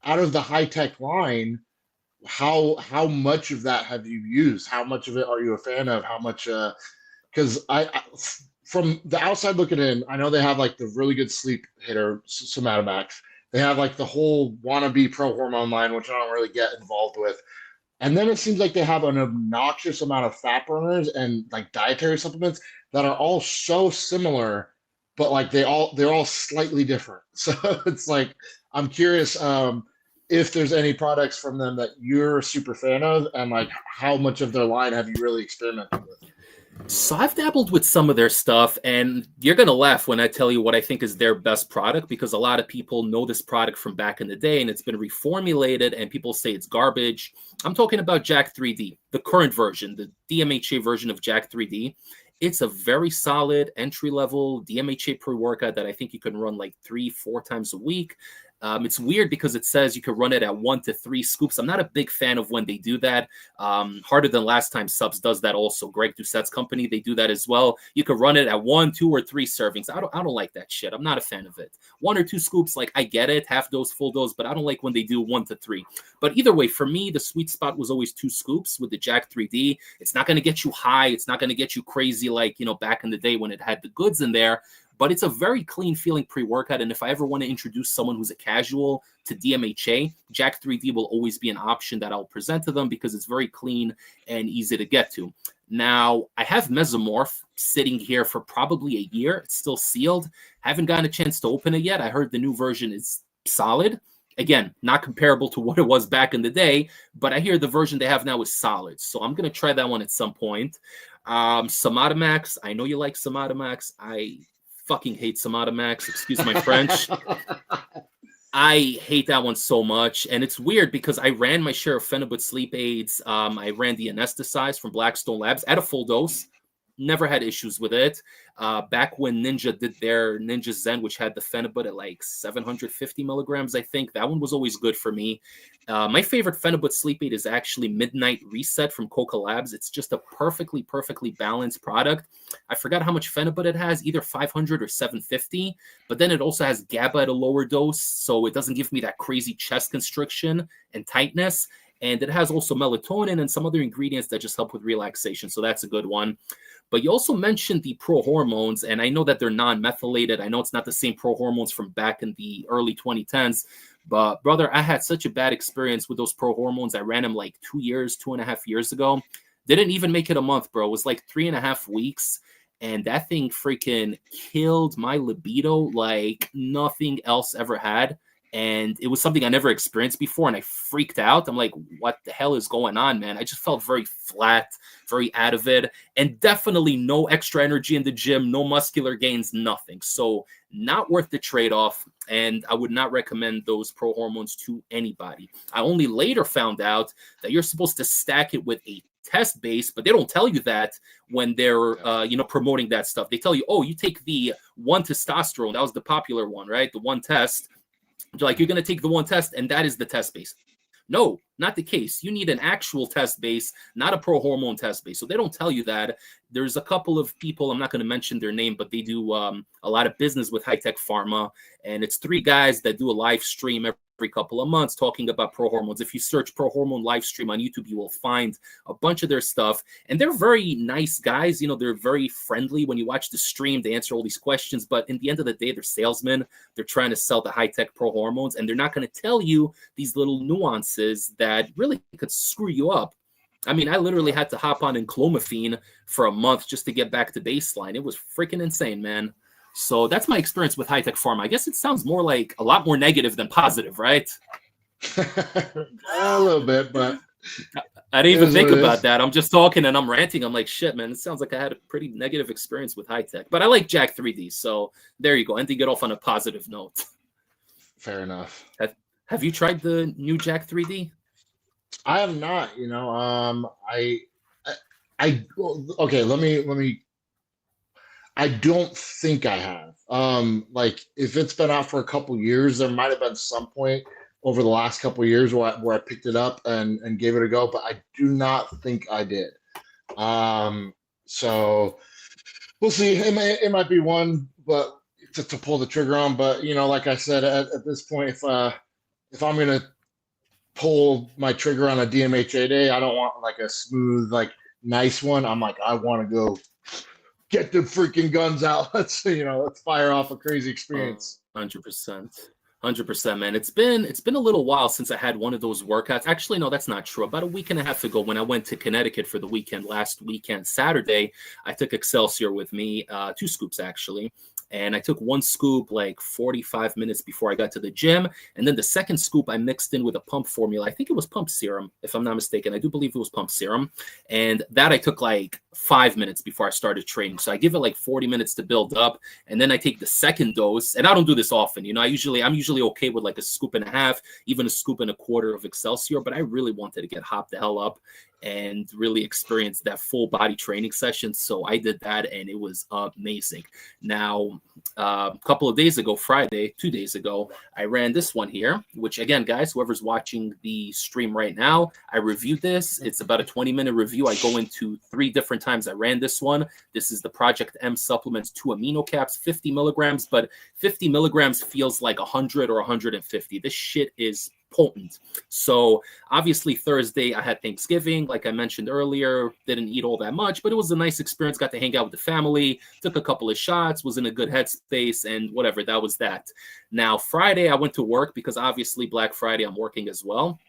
out of the high-tech line, how much of that have you used? How much of it are you a fan of? How much? Because from the outside looking in, I know they have like the really good sleep hitter, Somatomax. They have like the whole wannabe pro hormone line, which I don't really get involved with. And then it seems like they have an obnoxious amount of fat burners and like dietary supplements that are all so similar, but like they're all slightly different. So it's like, I'm curious if there's any products from them that you're a super fan of, and like how much of their line have you really experimented with? So I've dabbled with some of their stuff, and you're going to laugh when I tell you what I think is their best product, because a lot of people know this product from back in the day, and it's been reformulated, and people say it's garbage. I'm talking about Jack 3D, the current version, the DMHA version of Jack 3D. It's a very solid entry-level DMHA pre-workout that I think you can run like 3-4 times a week. It's weird because it says you can run it at 1 to 3 scoops. I'm not a big fan of when they do that. Harder Than Last Time Subs does that also. Greg Doucette's company, they do that as well. You can run it at 1, 2, or 3 servings. I don't like that shit. I'm not a fan of it. 1 or 2 scoops, like I get it, half dose, full dose, but I don't like when they do 1 to 3. But either way, for me, the sweet spot was always 2 scoops with the Jack 3D. It's not going to get you high. It's not going to get you crazy like, back in the day when it had the goods in there. But it's a very clean feeling pre-workout. And if I ever want to introduce someone who's a casual to DMHA, Jack 3D will always be an option that I'll present to them because it's very clean and easy to get to. Now, I have Mesomorph sitting here for probably a year. It's still sealed. Haven't gotten a chance to open it yet. I heard the new version is solid. Again, not comparable to what it was back in the day, but I hear the version they have now is solid. So I'm going to try that one at some point. Somatomax, I know you like Somatomax. I fucking hate Somatomax. Excuse my French. I hate that one so much. And it's weird because I ran my share of Phenibut sleep aids. I ran the Anesthesize from Blackstone Labs at a full dose. Never had issues with it. Back when Ninja did their Ninja Zen, which had the Phenibut at like 750 milligrams, I think that one was always good for me. My favorite Phenibut sleep aid is actually Midnight Reset from Coca Labs. It's just a perfectly balanced product. I forgot how much Phenibut it has, either 500 or 750, but then it also has GABA at a lower dose, so it doesn't give me that crazy chest constriction and tightness. And it has also melatonin and some other ingredients that just help with relaxation. So that's a good one. But you also mentioned the pro hormones, and I know that they're non-methylated. I know it's not the same pro hormones from back in the early 2010s, but brother, I had such a bad experience with those pro hormones. I ran them like 2.5 years ago. Didn't even make it a month, bro. It was like 3.5 weeks. And that thing freaking killed my libido like nothing else ever had. And it was something I never experienced before, and I freaked out. I'm like, what the hell is going on, man? I just felt very flat, very out of it, and definitely no extra energy in the gym, no muscular gains, nothing. So not worth the trade-off, and I would not recommend those pro hormones to anybody. I only later found out that you're supposed to stack it with a test base, but they don't tell you that when they're promoting that stuff. They tell you, oh, you take the one testosterone. That was the popular one, right? The one test. Like, you're going to take the one test, and that is the test base. No, not the case. You need an actual test base, not a pro hormone test base. So they don't tell you that. There's a couple of people, I'm not going to mention their name, but they do a lot of business with Hi-Tech Pharma. And it's 3 guys that do a live stream every couple of months talking about pro hormones. If you search pro hormone live stream on YouTube, you will find a bunch of their stuff. And they're very nice guys. You know, they're very friendly. When you watch the stream, they answer all these questions. But in the end of the day, they're salesmen. They're trying to sell the high-tech pro hormones. And they're not going to tell you these little nuances that really could screw you up. I mean, I literally had to hop on enclomiphene for a month just to get back to baseline. It was freaking insane, man. So that's my experience with Hi-Tech Pharma. I guess it sounds more like a lot more negative than positive, right? A little bit, but I didn't even think about that. I'm just talking and I'm ranting. I'm like, shit, man, it sounds like I had a pretty negative experience with Hi-Tech. But I like Jack 3D, so there you go. And to get off on a positive note. Fair enough. Have you tried the new Jack 3D? I have not. Okay. Let me. I don't think I have. Like, if it's been out for a couple years, there might have been some point over the last couple years where I picked it up and gave it a go, but I do not think I did. So we'll see. It might be one, but to pull the trigger on. But like I said, at this point, if I'm gonna pull my trigger on a DMHA day, I don't want like a smooth, like nice one. I'm like, I want to go get the freaking guns out. Let's fire off a crazy experience. 100%, man. It's been a little while since I had one of those workouts. Actually, no, that's not true. About a week and a half ago, when I went to Connecticut for the weekend, last weekend, Saturday, I took Excelsior with me, 2 scoops actually. And I took 1 scoop like 45 minutes before I got to the gym. And then the second scoop I mixed in with a pump formula. I think it was pump serum, if I'm not mistaken. I do believe it was pump serum. And that I took like 5 minutes before I started training. So I give it like 40 minutes to build up. And then I take the second dose. And I don't do this often. I'm usually okay with like a scoop and a half, even a scoop and a quarter of Excelsior. But I really wanted to get hopped the hell up and really experience that full body training session. So I did that and it was amazing. Now, a couple of days ago, Friday, 2 days ago, I ran this one here, which again, guys, whoever's watching the stream right now, I reviewed this. It's about a 20-minute review. I go into 3 different times I ran this one. This is the Project M Supplements 2 amino caps, 50 milligrams, but 50 milligrams feels like 100 or 150. This shit is potent. So obviously Thursday I had Thanksgiving, like I mentioned earlier, didn't eat all that much, but it was a nice experience. Got to hang out with the family, took a couple of shots, was in a good headspace, and whatever, that was that. Now Friday I went to work because obviously Black Friday I'm working as well.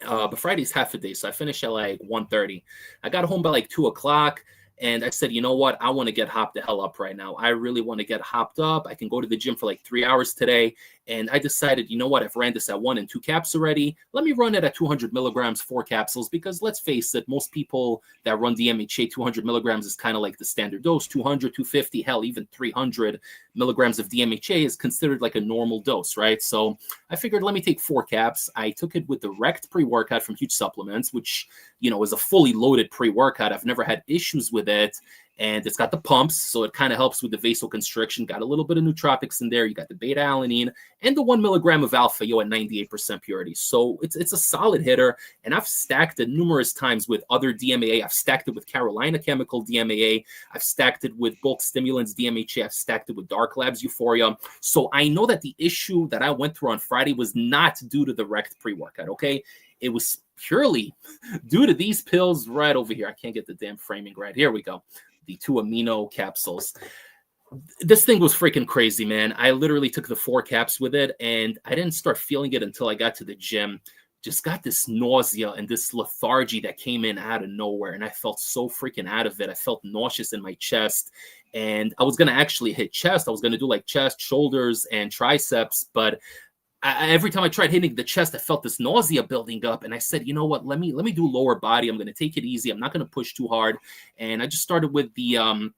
But Friday's half a day, so I finished at like 1:30. I got home by like 2 o'clock. And I said, you know what? I want to get hopped the hell up right now. I really want to get hopped up. I can go to the gym for like 3 hours today. And I decided, you know what? I've ran this at 1 and 2 caps already. Let me run it at 200 milligrams, 4 capsules, because let's face it, most people that run DMHA, 200 milligrams is kind of like the standard dose. 200, 250, hell, even 300 milligrams of DMHA is considered like a normal dose, right? So I figured, let me take 4 caps. I took it with the Rect pre-workout from Huge Supplements, which, is a fully loaded pre-workout. I've never had issues with it. and it's got the pumps, so it kind of helps with the vasoconstriction. Got a little bit of nootropics in there. You got the beta alanine and the 1 milligram of alpha, at 98% purity. So it's a solid hitter, and I've stacked it numerous times with other DMAA. I've stacked it with Carolina Chemical DMAA. I've stacked it with bulk stimulants DMHA. I've stacked it with Dark Labs Euphoria. So I know that the issue that I went through on Friday was not due to the wrecked pre-workout, okay? It was purely due to these pills right over here. I can't get the damn framing right. Here we go. The 2 amino capsules. This thing was freaking crazy, man. I literally took the 4 caps with it, and I didn't start feeling it until I got to the gym. Just got this nausea and this lethargy that came in out of nowhere, and I felt so freaking out of it. I felt nauseous in my chest, and I was going to actually hit chest. I was going to do like chest, shoulders, and triceps, but every time I tried hitting the chest, I felt this nausea building up, and I said, you know what, let me do lower body. I'm going to take it easy. I'm not going to push too hard. And I just started with the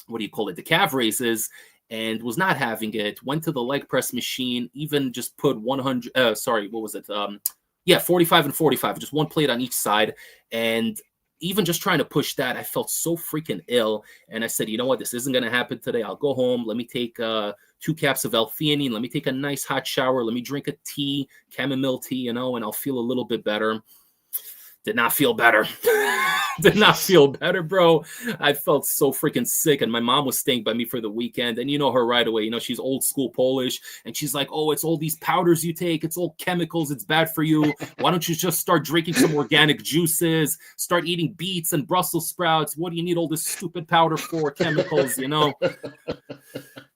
the calf raises, and was not having it. Went to the leg press machine, even just put 45 and 45, just one plate on each side. And even just trying to push that, I felt so freaking ill. And I said, you know what, this isn't going to happen today. I'll go home. Let me take 2 caps of L-theanine. Let me take a nice hot shower. Let me drink a tea, chamomile tea, and I'll feel a little bit better. Did not feel better. Did not feel better, bro. I felt so freaking sick, and my mom was staying by me for the weekend, and you know her right away. You know, she's old school Polish, and she's like, oh, it's all these powders you take. It's all chemicals. It's bad for you. Why don't you just start drinking some organic juices? Start eating beets and Brussels sprouts. What do you need all this stupid powder for? Chemicals, you know?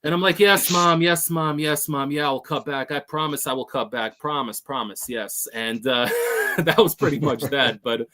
And I'm like, yes, mom. Yes, mom. Yes, mom. Yeah, I'll cut back. I promise I will cut back. Promise. Yes. And that was pretty much that. But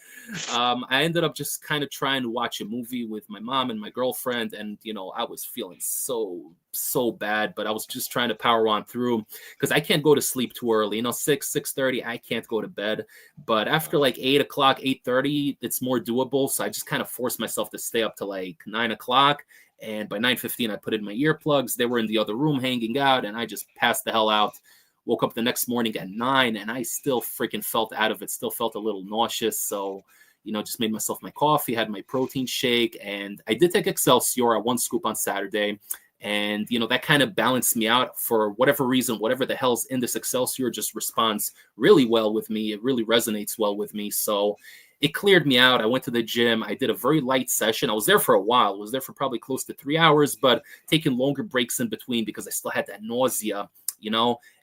I ended up just kind of trying to watch a movie with my mom and my girlfriend. And, I was feeling so bad, but I was just trying to power on through because I can't go to sleep too early. 6:30, I can't go to bed. But after like 8 o'clock, 8:30, it's more doable. So I just kind of forced myself to stay up to like 9 o'clock. And by 9:15, I put in my earplugs. They were in the other room hanging out, and I just passed the hell out. Woke up the next morning at 9, and I still freaking felt out of it. Still felt a little nauseous. So, just made myself my coffee, had my protein shake, and I did take Excelsior at 1 scoop on Saturday. And, that kind of balanced me out for whatever reason. Whatever the hell's in this Excelsior just responds really well with me. It really resonates well with me. So it cleared me out. I went to the gym. I did a very light session. I was there for a while. I was there for probably close to 3 hours, but taking longer breaks in between because I still had that nausea,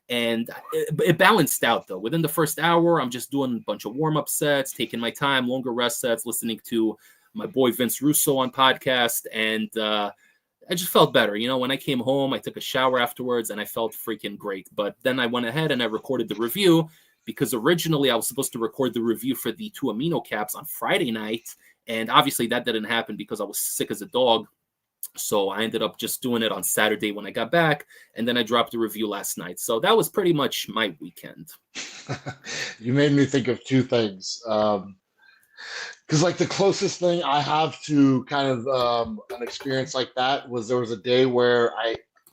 and it balanced out though. Within the first hour, I'm just doing a bunch of warm-up sets, taking my time, longer rest sets, listening to my boy Vince Russo on podcast. And I just felt better. When I came home, I took a shower afterwards and I felt freaking great. But then I went ahead and I recorded the review, because originally I was supposed to record the review for the 2 amino caps on Friday night. And obviously that didn't happen because I was sick as a dog. So I ended up just doing it on Saturday when I got back. And then I dropped the review last night. So that was pretty much my weekend. You made me think of 2 things. Because like the closest thing I have to kind of an experience like that was there was a day where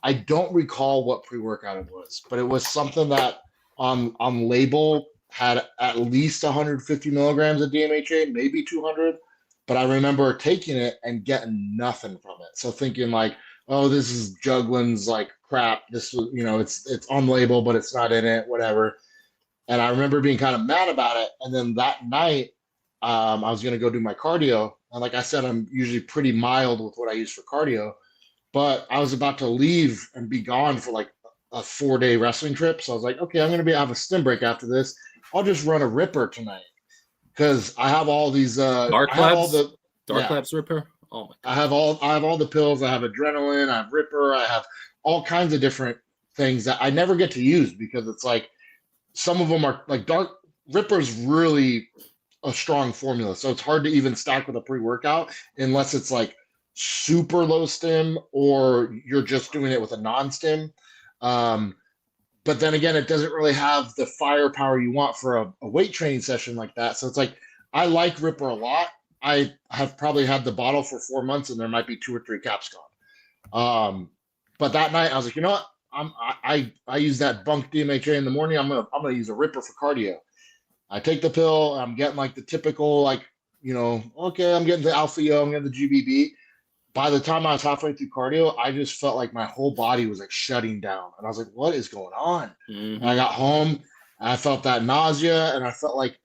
I don't recall what pre-workout it was, but it was something that on label had at least 150 milligrams of DMHA, maybe 200. But I remember taking it and getting nothing from it. So thinking like, oh, this is Juglin's like crap. This was, it's on label, but it's not in it, whatever. And I remember being kind of mad about it. And then that night, I was going to go do my cardio. And like I said, I'm usually pretty mild with what I use for cardio. But I was about to leave and be gone for like a 4-day wrestling trip. So I was like, okay, I'm going to have a stim break after this. I'll just run a Ripper tonight. Because I have all these Dark Labs Ripper. Oh my God. I have all the pills. I have adrenaline. I have Ripper. I have all kinds of different things that I never get to use because it's like some of them are like Dark Ripper's really a strong formula, so it's hard to even stack with a pre-workout unless it's like super low stim or you're just doing it with a non-stim. But then again, it doesn't really have the firepower you want for a weight training session like that. So it's like, I like Ripper a lot. I have probably had the bottle for 4 months and there might be 2 or 3 caps gone. But that night I was like, you know what? I use that bunk DMHA in the morning. I'm gonna use a Ripper for cardio. I take the pill. I'm getting like the typical, like, okay, I'm getting the Alpha Yo, I'm getting the GBB. by the time I was halfway through cardio, I just felt like my whole body was like shutting down. And I was like, what is going on? And I Hmm. got home and I felt that nausea and I felt like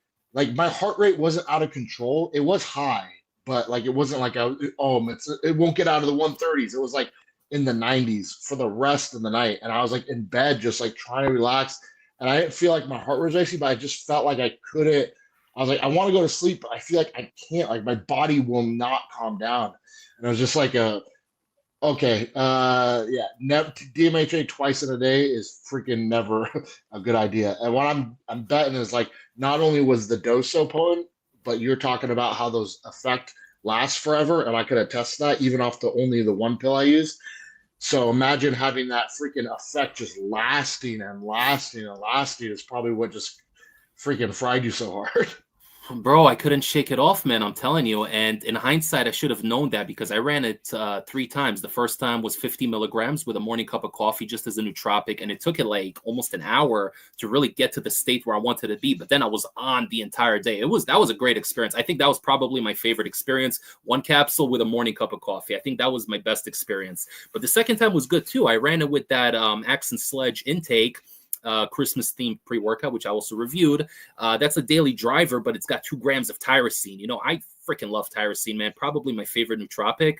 my heart rate wasn't out of control. It was high, but like it wasn't like it won't get out of the 130s. It was like in the 90s for the rest of the night. And I was like in bed just like trying to relax. And I didn't feel like my heart was racing, but I just felt like I couldn't. I was like, I want to go to sleep, but I feel like I can't. Like my body will not calm down. And I was just like okay, yeah, DMHA twice in a day is freaking never a good idea. And what I'm betting is like not only was the dose so potent, but you're talking about how those effect last forever, and I could attest to that even off the only the one pill I used. So imagine having that freaking effect just lasting and lasting and lasting is probably what just freaking fried you so hard. Bro, I couldn't shake it off, man. I'm telling you. And in hindsight, I should have known that because I ran it 3 times. The first time was 50 milligrams with a morning cup of coffee just as a nootropic. And it took it like almost an hour to really get to the state where I wanted to be. But then I was on the entire day. That was a great experience. I think that was probably my favorite experience. 1 capsule with a morning cup of coffee. I think that was my best experience. But the second time was good too. I ran it with that Axe and Sledge intake. Christmas themed pre workout, which I also reviewed. That's a daily driver, but it's got 2 grams of tyrosine. You know, I freaking love tyrosine, man. Probably my favorite nootropic.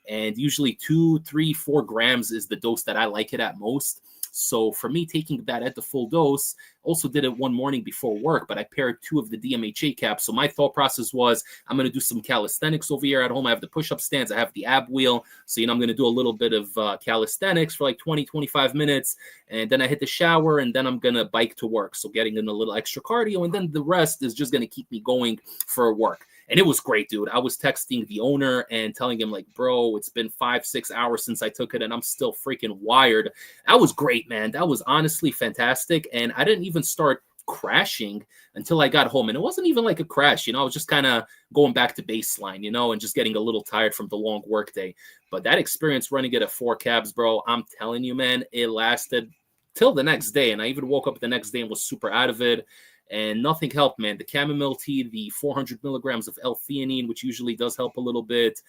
And usually 2, 3, 4 grams is the dose that I like it at most. So for me, taking that at the full dose, also did it one morning before work, but I paired 2 of the DMHA caps. So my thought process was, I'm going to do some calisthenics over here at home. I have the push-up stands. I have the ab wheel. So, I'm going to do a little bit of calisthenics for like 20, 25 minutes. And then I hit the shower and then I'm going to bike to work. So getting in a little extra cardio. And then the rest is just going to keep me going for work. And it was great, dude. I was texting the owner and telling him like, bro, it's been 5-6 hours since I took it and I'm still freaking wired. That was great, man. That was honestly fantastic. And I didn't even start crashing until I got home. And it wasn't even like a crash, I was just kind of going back to baseline, and just getting a little tired from the long work day. But that experience running it at 4 cabs, bro, I'm telling you, man, it lasted till the next day. And I even woke up the next day and was super out of it. And nothing helped, man. The chamomile tea, the 400 milligrams of L-theanine, which usually does help a little bit.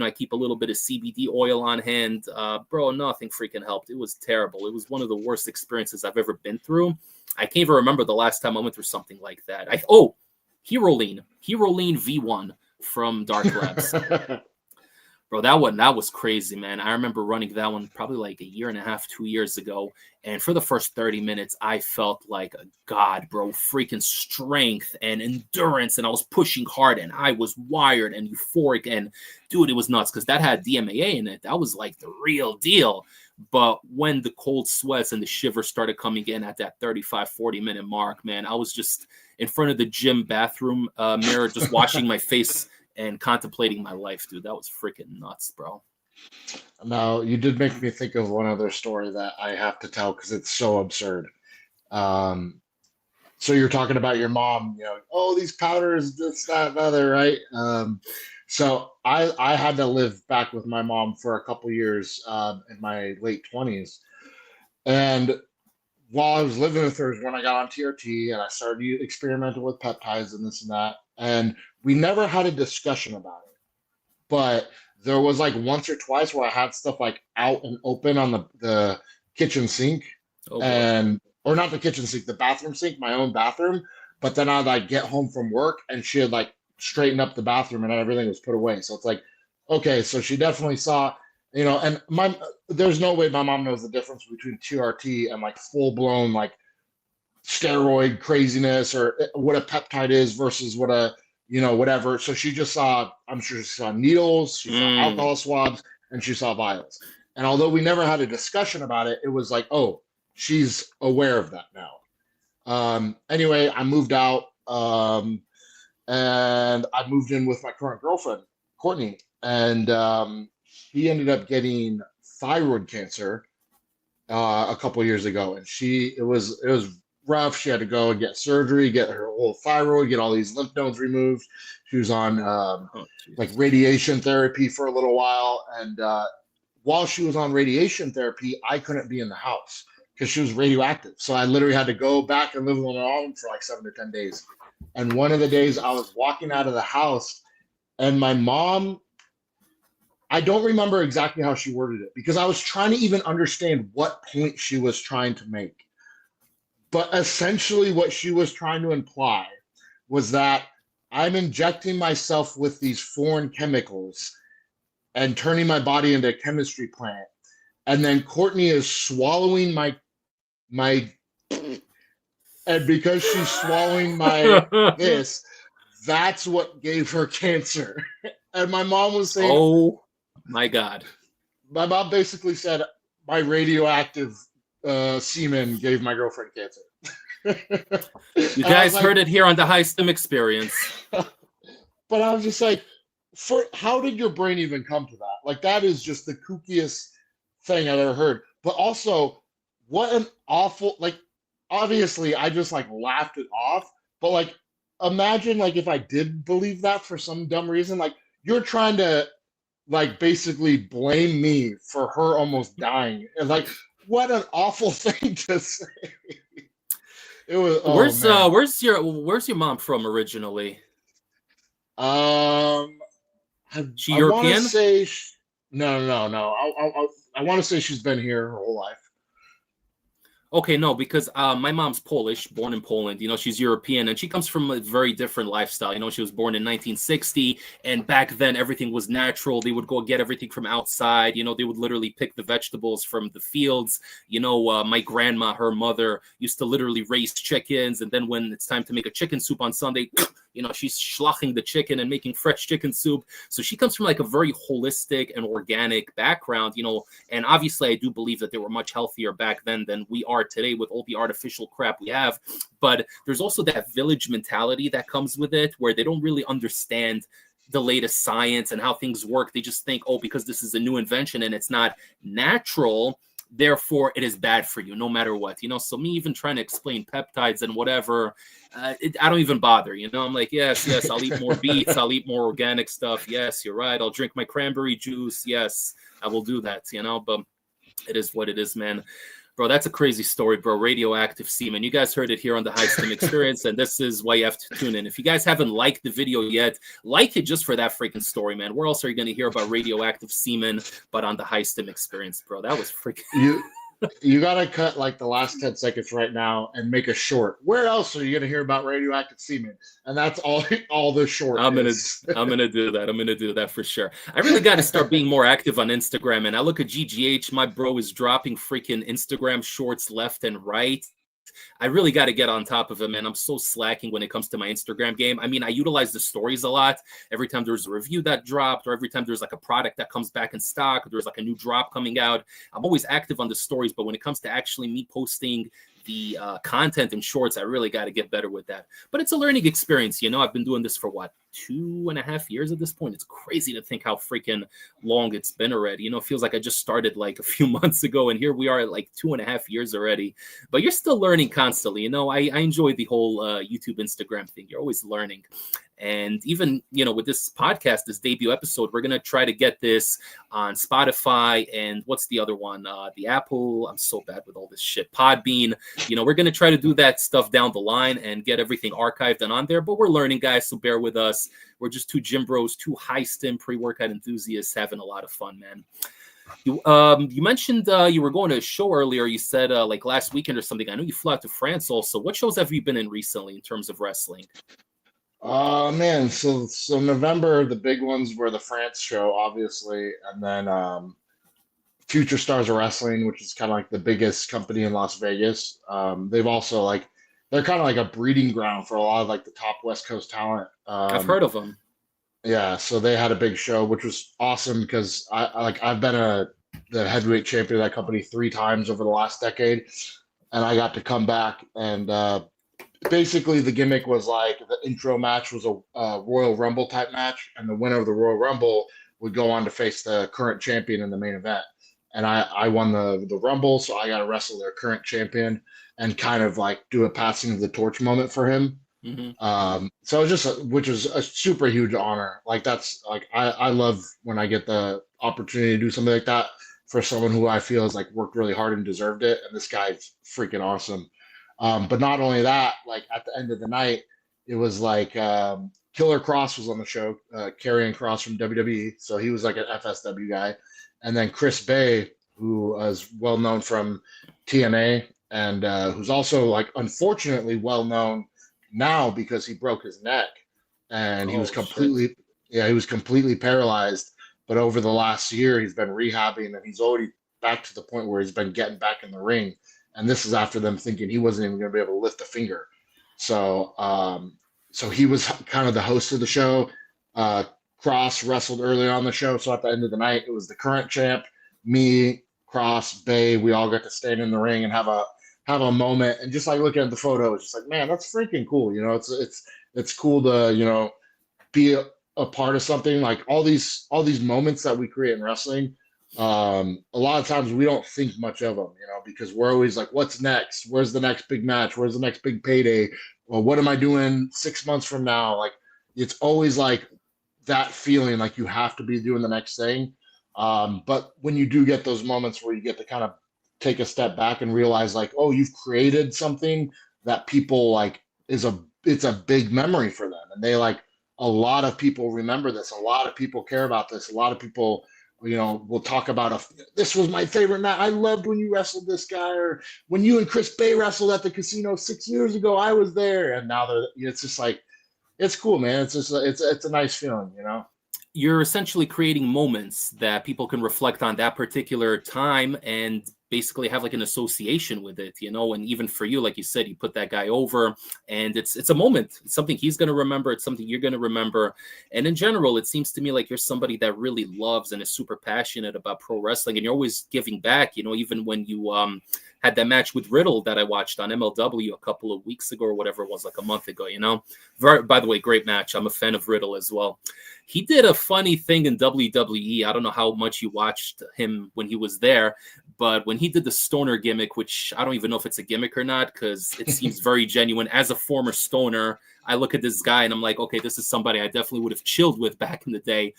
I keep a little bit of CBD oil on hand. Bro, nothing freaking helped. It was terrible. It was one of the worst experiences I've ever been through. I can't even remember the last time I went through something like that. Heroline V1 from Dark Labs. Bro, that was crazy, man. I remember running that one probably like a year and a half, 2 years ago. And for the first 30 minutes, I felt like a god, bro. Freaking strength and endurance. And I was pushing hard and I was wired and euphoric. And dude, it was nuts because that had DMAA in it. That was like the real deal. But when the cold sweats and the shivers started coming in at that 35, 40-minute mark, man, I was just in front of the gym bathroom mirror, just washing my face and contemplating my life, dude. That was freaking nuts, bro. Now, you did make me think of one other story that I have to tell because it's so absurd. Um, so you're talking about your mom, oh, these powders, this, that, and other, right? So I had to live back with my mom for a couple years in my late 20s. And while I was living with her is when I got on TRT and I started experimenting with peptides and this and that. And we never had a discussion about it. But there was like once or twice where I had stuff like out and open on the kitchen sink or not the kitchen sink, the bathroom sink, my own bathroom. But then I'd like get home from work and she had like straightened up the bathroom and everything was put away. So it's like, okay, so she definitely saw, and there's no way my mom knows the difference between TRT and like full blown like steroid craziness or what a peptide is versus what a whatever. So she just saw, I'm sure she saw needles, she saw alcohol swabs, and she saw vials. And although we never had a discussion about it, it was like, oh, she's aware of that now. Anyway, I moved out and I moved in with my current girlfriend, Courtney, and he ended up getting thyroid cancer a couple years ago. And it was rough. She had to go and get surgery, get her whole thyroid, get all these lymph nodes removed. She was on like radiation therapy for a little while. And while she was on radiation therapy, I couldn't be in the house because she was radioactive. So I literally had to go back and live on my own for like 7 to 10 days. And one of the days I was walking out of the house and my mom, I don't remember exactly how she worded it because I was trying to even understand what point she was trying to make. But essentially, what she was trying to imply was that I'm injecting myself with these foreign chemicals and turning my body into a chemistry plant. And then Courtney is swallowing my and because she's swallowing my this, that's what gave her cancer. And my mom was saying, oh my God. my mom basically said, my radioactive semen gave my girlfriend cancer. You guys heard it here on the High Stim Experience. But I was just like, how did your brain even come to that? Like, that is just the kookiest thing I've ever heard. But also, what an awful, like, obviously, I just like laughed it off. But like, imagine like if I did believe that for some dumb reason, like you're trying to like basically blame me for her almost dying. And like, what an awful thing to say. It was. Oh, where's your mom from originally? She I want to European? say no. I want to say she's been here her whole life. Okay, no, because my mom's Polish, born in Poland. You know, she's European, and she comes from a very different lifestyle. You know, she was born in 1960, and back then everything was natural. They would go get everything from outside. You know, they would literally pick the vegetables from the fields. You know, my grandma, her mother, used to literally raise chickens, and then when it's time to make a chicken soup on Sunday, you know, she's schlachting the chicken and making fresh chicken soup. So she comes from like a very holistic and organic background, you know, and obviously I do believe that they were much healthier back then than we are today with all the artificial crap we have. But there's also that village mentality that comes with it where they don't really understand the latest science and how things work. They just think, oh, because this is a new invention and it's not natural, therefore it is bad for you no matter what, you know. So me even trying to explain peptides and whatever, I don't even bother, you know. I'm like, yes, I'll eat more beets, I'll eat more organic stuff, yes, you're right, I'll drink my cranberry juice, yes, I will do that, you know. But it is what it is, man. Bro, that's a crazy story, bro. Radioactive semen. You guys heard it here on the High Stim Experience, and this is why you have to tune in. If you guys haven't liked the video yet, like it just for that freaking story, man. Where else are you going to hear about radioactive semen but on the High Stim Experience, bro? That was freaking... You got to cut like the last 10 seconds right now and make a short. Where else are you going to hear about radioactive semen? And that's all the short I'm going to do that. I'm going to do that for sure. I really got to start being more active on Instagram. And I look at GGH, my bro is dropping freaking Instagram shorts left and right. I really got to get on top of it, man. I'm so slacking when it comes to my Instagram game. I mean, I utilize the stories a lot. Every time there's a review that dropped, or every time there's like a product that comes back in stock, or there's like a new drop coming out, I'm always active on the stories. But when it comes to actually me posting the content and shorts, I really got to get better with that. But it's a learning experience, you know. I've been doing this for what, 2.5 years at this point. It's crazy to think how freaking long it's been already. You know, it feels like I just started like a few months ago, and here we are at like 2.5 years already. But you're still learning constantly, you know. I enjoy the whole YouTube, Instagram thing. You're always learning. And even, you know, with this podcast, this debut episode, we're going to try to get this on Spotify and what's the other one? The Apple. I'm so bad with all this shit. Podbean. You know, we're going to try to do that stuff down the line and get everything archived and on there. But we're learning, guys, so bear with us. We're just two gym bros, two high stim pre-workout enthusiasts having a lot of fun, man. You mentioned you were going to a show earlier. You said like last weekend or something. I know you flew out to France also. What shows have you been in recently in terms of wrestling? Man, so November, the big ones were the France show, obviously, and then Future Stars of Wrestling, which is kind of like the biggest company in Las Vegas. They've also like they're kind of like a breeding ground for a lot of like the top West Coast talent. I've heard of them. Yeah, so they had a big show, which was awesome because I've been the heavyweight champion of that company 3 times over the last decade, and I got to come back and basically the gimmick was like the intro match was a Royal Rumble type match, and the winner of the Royal Rumble would go on to face the current champion in the main event. And I won the Rumble, so I got to wrestle their current champion and kind of like do a passing of the torch moment for him. Mm-hmm. So it was just which is a super huge honor. Like that's like I love when I get the opportunity to do something like that for someone who I feel has like worked really hard and deserved it. And this guy's freaking awesome. But not only that, like at the end of the night, it was like Killer Cross was on the show, Karrion Kross from WWE, so he was like an FSW guy, and then Chris Bay, who is well known from TNA, and who's also like unfortunately well known now because he broke his neck, and he was Oh shit. he was completely paralyzed. But over the last year, he's been rehabbing, and he's already back to the point where he's been getting back in the ring. And this is after them thinking he wasn't even going to be able to lift a finger. So, so he was kind of the host of the show. Cross wrestled early on the show, so at the end of the night, it was the current champ, me, Cross, Bay. We all got to stand in the ring and have a moment, and just like looking at the photo, it's just like, man, that's freaking cool. You know, it's cool to be a part of something like all these moments that we create in wrestling. A lot of times we don't think much of them, because we're always like, what's next? Where's the next big match? Where's the next big payday? Well, what am I doing 6 months from now? Like, it's always like that feeling like you have to be doing the next thing. But when you do get those moments where you get to kind of take a step back and realize like, oh, you've created something that people like it's a big memory for them. And they like, a lot of people remember this. A lot of people care about this. A lot of people, will talk about this was my favorite match. I loved when you wrestled this guy, or when you and Chris Bay wrestled at the casino 6 years ago, I was there. And now it's just like, it's cool, man. It's just, it's a nice feeling, You're essentially creating moments that people can reflect on that particular time and basically have like an association with it, and even for you, like you said, you put that guy over, and it's a moment. It's something he's going to remember. It's something you're going to remember. And in general, it seems to me like you're somebody that really loves and is super passionate about pro wrestling, and you're always giving back, even when you had that match with Riddle that I watched on MLW a couple of weeks ago or whatever it was, like a month ago, by the way, great match. I'm a fan of Riddle as well. He did a funny thing in WWE. I don't know how much you watched him when he was there, but when he did the stoner gimmick, which I don't even know if it's a gimmick or not, because it seems very genuine. As a former stoner, I look at this guy and I'm like, okay, this is somebody I definitely would have chilled with back in the day.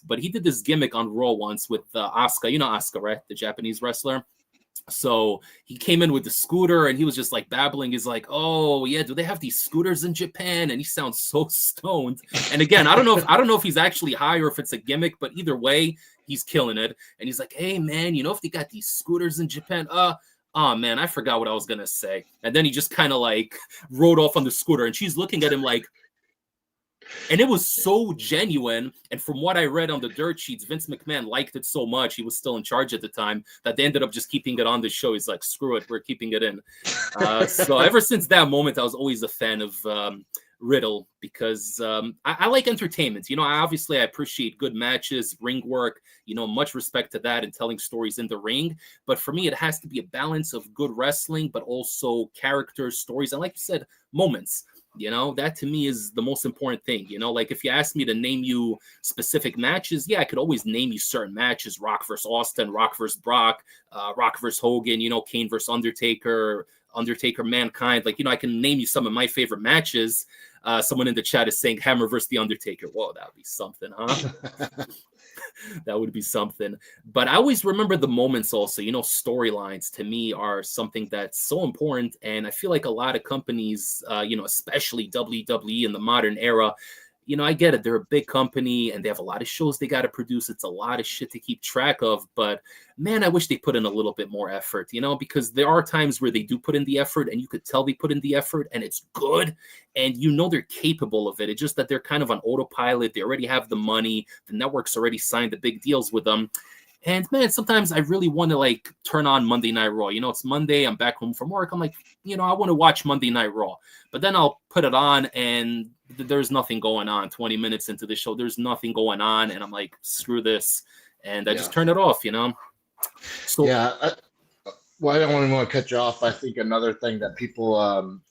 But he did this gimmick on Raw once with Asuka. You know Asuka, right? The Japanese wrestler. So he came in with the scooter and he was just like babbling. He's like, oh yeah, do they have these scooters in Japan? And he sounds so stoned. And again, I don't know if he's actually high or if it's a gimmick, but either way, he's killing it. And he's like, hey man, if they got these scooters in Japan, oh man, I forgot what I was gonna say. And then he just kind of like rode off on the scooter, and she's looking at him like, and it was so genuine. And from what I read on the dirt sheets, Vince McMahon liked it so much, he was still in charge at the time, that they ended up just keeping it on the show. He's like, screw it, we're keeping it in. So ever since that moment, I was always a fan of Riddle, because I like entertainment. I appreciate good matches, ring work, much respect to that, and telling stories in the ring. But for me, it has to be a balance of good wrestling, but also characters, stories, and like you said, moments. That to me is the most important thing. Like if you ask me to name you specific matches, yeah, I could always name you certain matches: Rock versus Austin, Rock versus Brock, Rock versus Hogan, Kane versus Undertaker, Mankind. Like, I can name you some of my favorite matches. Someone in the chat is saying Hammer versus The Undertaker. Whoa, that would be something, huh? That would be something. But I always remember the moments also. Storylines to me are something that's so important. And I feel like a lot of companies, especially WWE in the modern era, I get it. They're a big company and they have a lot of shows they got to produce. It's a lot of shit to keep track of. But man, I wish they put in a little bit more effort, because there are times where they do put in the effort and you could tell they put in the effort and it's good. And they're capable of it. It's just that they're kind of on autopilot. They already have the money. The network's already signed the big deals with them. And man, sometimes I really want to like turn on Monday Night Raw. It's Monday. I'm back home from work. I'm like, I want to watch Monday Night Raw. But then I'll put it on and there's nothing going on. 20 minutes into the show, there's nothing going on. And I'm like, screw this. And I just turn it off, So yeah. Well, I don't want to cut you off. I think another thing that people,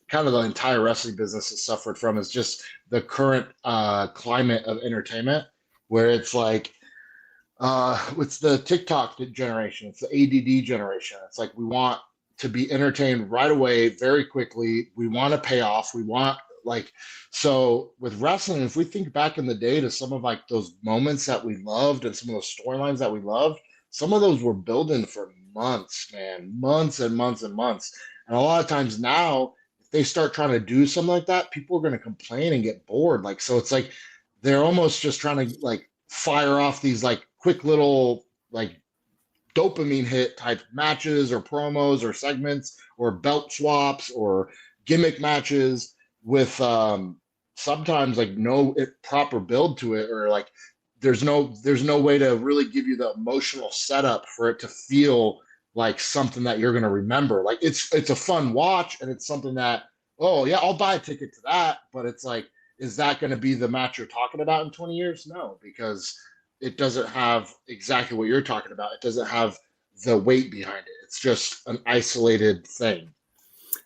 kind of the entire wrestling business has suffered from, is just the current climate of entertainment, where it's like, it's the TikTok generation, it's the ADD generation. It's like we want to be entertained right away, very quickly. We want to pay off. We want so with wrestling, if we think back in the day to some of like those moments that we loved and some of those storylines that we loved, some of those were building for months, man, months and months and months. And a lot of times now they start trying to do something like that, people are going to complain and get bored. Like, so it's like they're almost just trying to like fire off these like quick little like dopamine hit type matches or promos or segments or belt swaps or gimmick matches with sometimes like no proper build to it, or like there's no way to really give you the emotional setup for it to feel like something that you're going to remember. Like it's a fun watch, and it's something that, oh yeah, I'll buy a ticket to that, but it's like, is that going to be the match you're talking about in 20 years? No, because it doesn't have exactly what you're talking about. It doesn't have the weight behind it. It's just an isolated thing.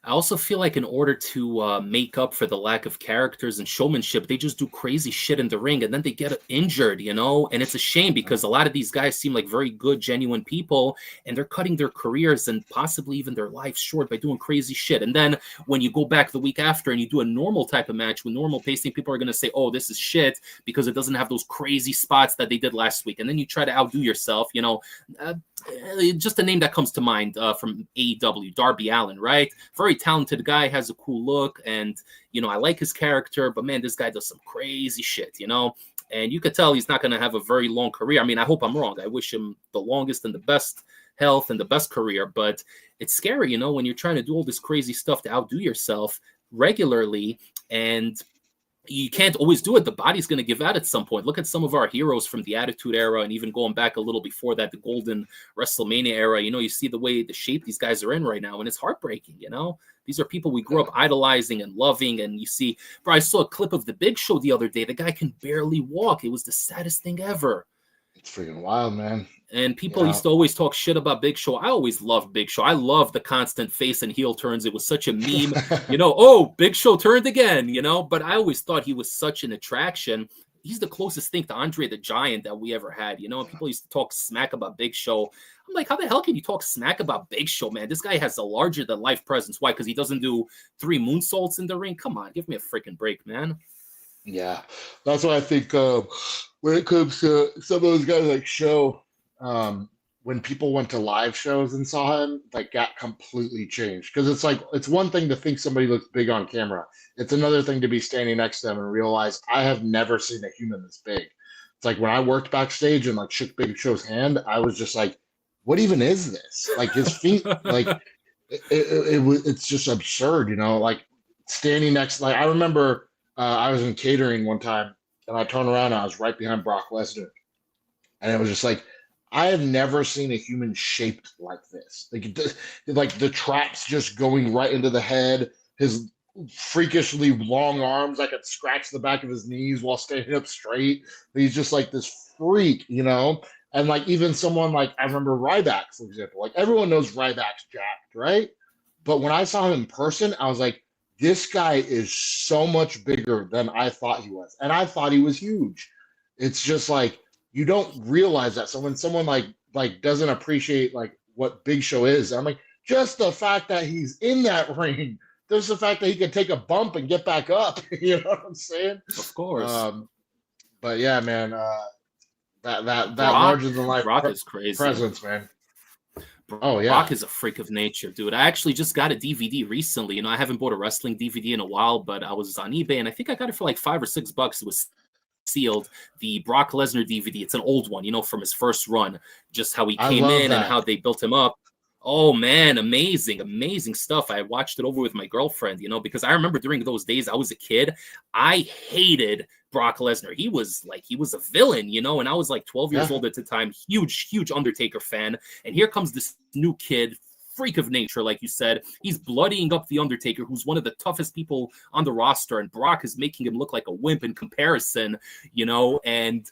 I also feel like in order to make up for the lack of characters and showmanship, they just do crazy shit in the ring and then they get injured, you know? And it's a shame because a lot of these guys seem like very good, genuine people, and they're cutting their careers and possibly even their lives short by doing crazy shit. And then when you go back the week after and you do a normal type of match with normal pacing, people are going to say, oh, this is shit because it doesn't have those crazy spots that they did last week. And then you try to outdo yourself, you know? Just a name that comes to mind from AEW, Darby Allin, right? Very talented guy, has a cool look, and you know, I like his character, but man, this guy does some crazy shit, you know, and you could tell he's not going to have a very long career. I mean, I hope I'm wrong. I wish him the longest and the best health and the best career, but it's scary, you know, when you're trying to do all this crazy stuff to outdo yourself regularly, and you can't always do it. The body's going to give out at some point. Look at some of our heroes from the Attitude Era and even going back a little before that, the Golden WrestleMania era. You know, you see the shape these guys are in right now, and it's heartbreaking, you know? These are people we grew up idolizing and loving, and you see, bro, I saw a clip of the Big Show the other day. The guy can barely walk. It was the saddest thing ever. It's freaking wild, man. And people used to always talk shit about Big Show. I always loved Big Show. I loved the constant face and heel turns. It was such a meme, you know, oh, Big Show turned again, you know, but I always thought he was such an attraction. He's the closest thing to Andre the Giant that we ever had, you know, and people used to talk smack about Big Show. I'm like, how the hell can you talk smack about Big Show, man? This guy has a larger than life presence. Why? Because he doesn't do 3 moonsaults in the ring? Come on, give me a freaking break, man. Yeah, that's why I think when it comes to some of those guys like Show, when people went to live shows and saw him, like that completely changed. Because it's like, it's one thing to think somebody looks big on camera. It's another thing to be standing next to them and realize I have never seen a human this big. It's like when I worked backstage and like shook Big Show's hand, I was just like, what even is this? Like his feet, like it's just absurd, you know, like standing next, like I remember I was in catering one time and I turned around and I was right behind Brock Lesnar. And it was just like, I have never seen a human shaped like this. Like the traps just going right into the head, his freakishly long arms, I could scratch the back of his knees while standing up straight. He's just like this freak, you know? And like even someone like, I remember Ryback, for example. Like everyone knows Ryback's jacked, right? But when I saw him in person, I was like, this guy is so much bigger than I thought he was. And I thought he was huge. It's just like, you don't realize that. So when someone like doesn't appreciate like what Big Show is, I'm like, just the fact that he's in that ring, just the fact that he can take a bump and get back up. You know what I'm saying? Of course. But yeah, man, that larger than life Brock is crazy. Presence, man. Oh yeah, Brock is a freak of nature, dude. I actually just got a DVD recently. You know, I haven't bought a wrestling DVD in a while, but I was on eBay and I think I got it for like $5 or $6. It was sealed, the Brock Lesnar DVD. It's an old one, you know, from his first run, just how he came in and how they built him up. Oh man, amazing stuff. I watched it over with my girlfriend, you know, because I remember during those days I was a kid, I hated Brock Lesnar. He was a villain, you know, and I was like 12 years old at the time, huge Undertaker fan. And here comes this new kid, freak of nature, like you said. He's bloodying up the Undertaker, who's one of the toughest people on the roster, and Brock is making him look like a wimp in comparison, you know, and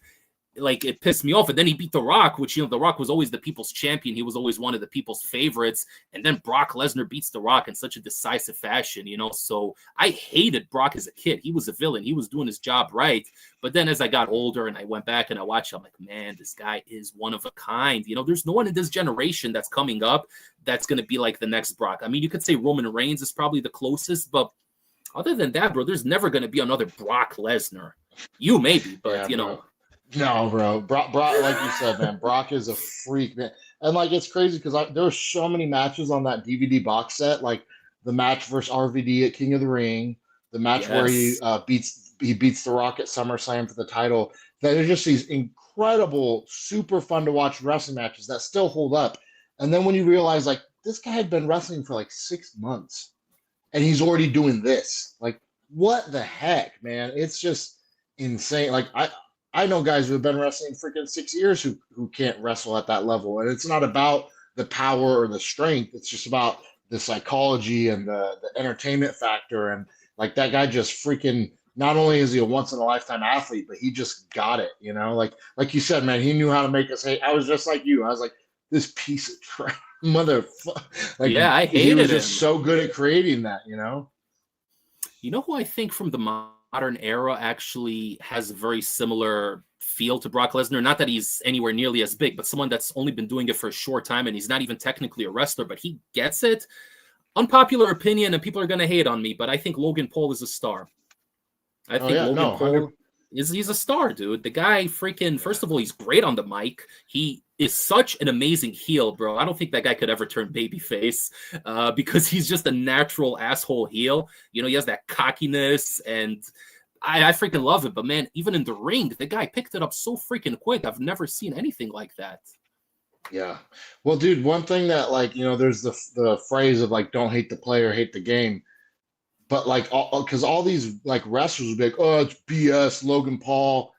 like it pissed me off. And then he beat The Rock, which, you know, The Rock was always the people's champion. He was always one of the people's favorites. And then Brock Lesnar beats The Rock in such a decisive fashion, you know. So I hated Brock as a kid. He was a villain. He was doing his job right. But then as I got older and I went back and I watched, I'm like, man, this guy is one of a kind. You know, there's no one in this generation that's coming up that's going to be like the next Brock. I mean, you could say Roman Reigns is probably the closest, but other than that, bro, there's never going to be another Brock Lesnar. You maybe, but yeah, you know. No, bro. Brock, like you said, man, Brock is a freak, man. And like it's crazy because there were so many matches on that DVD box set. Like the match versus RVD at King of the Ring, the match where Yes. he beats The Rock at SummerSlam for the title. That are just these incredible, super fun to watch wrestling matches that still hold up. And then when you realize like this guy had been wrestling for like 6 months and he's already doing this, like what the heck, man? It's just insane. Like I know guys who have been wrestling freaking 6 years who can't wrestle at that level, and it's not about the power or the strength. It's just about the psychology and the entertainment factor. And like that guy just freaking, not only is he a once in a lifetime athlete, but he just got it, you know, like you said, man, he knew how to make us hate. I was just like you. I was like, this piece of trash motherfucker. Like Yeah, I he was hated just him. so good at creating that, you know? You know who I think from the modern era actually has a very similar feel to Brock Lesnar? Not that he's anywhere nearly as big, but someone that's only been doing it for a short time and he's not even technically a wrestler, but he gets it. Unpopular opinion, and people are going to hate on me, but I think Logan Paul is a star. I Oh think yeah, Logan no, 100. Paul he's a star, dude. The guy freaking, first of all, he's great on the mic. He is such an amazing heel, bro. I don't think that guy could ever turn babyface because he's just a natural asshole heel. You know, he has that cockiness, and I freaking love it. But man, even in the ring, the guy picked it up so freaking quick. I've never seen anything like that. Yeah. Well, dude, one thing that like, you know, there's the phrase of like don't hate the player, hate the game. But like because all these like wrestlers would be like, oh, it's BS, Logan Paul,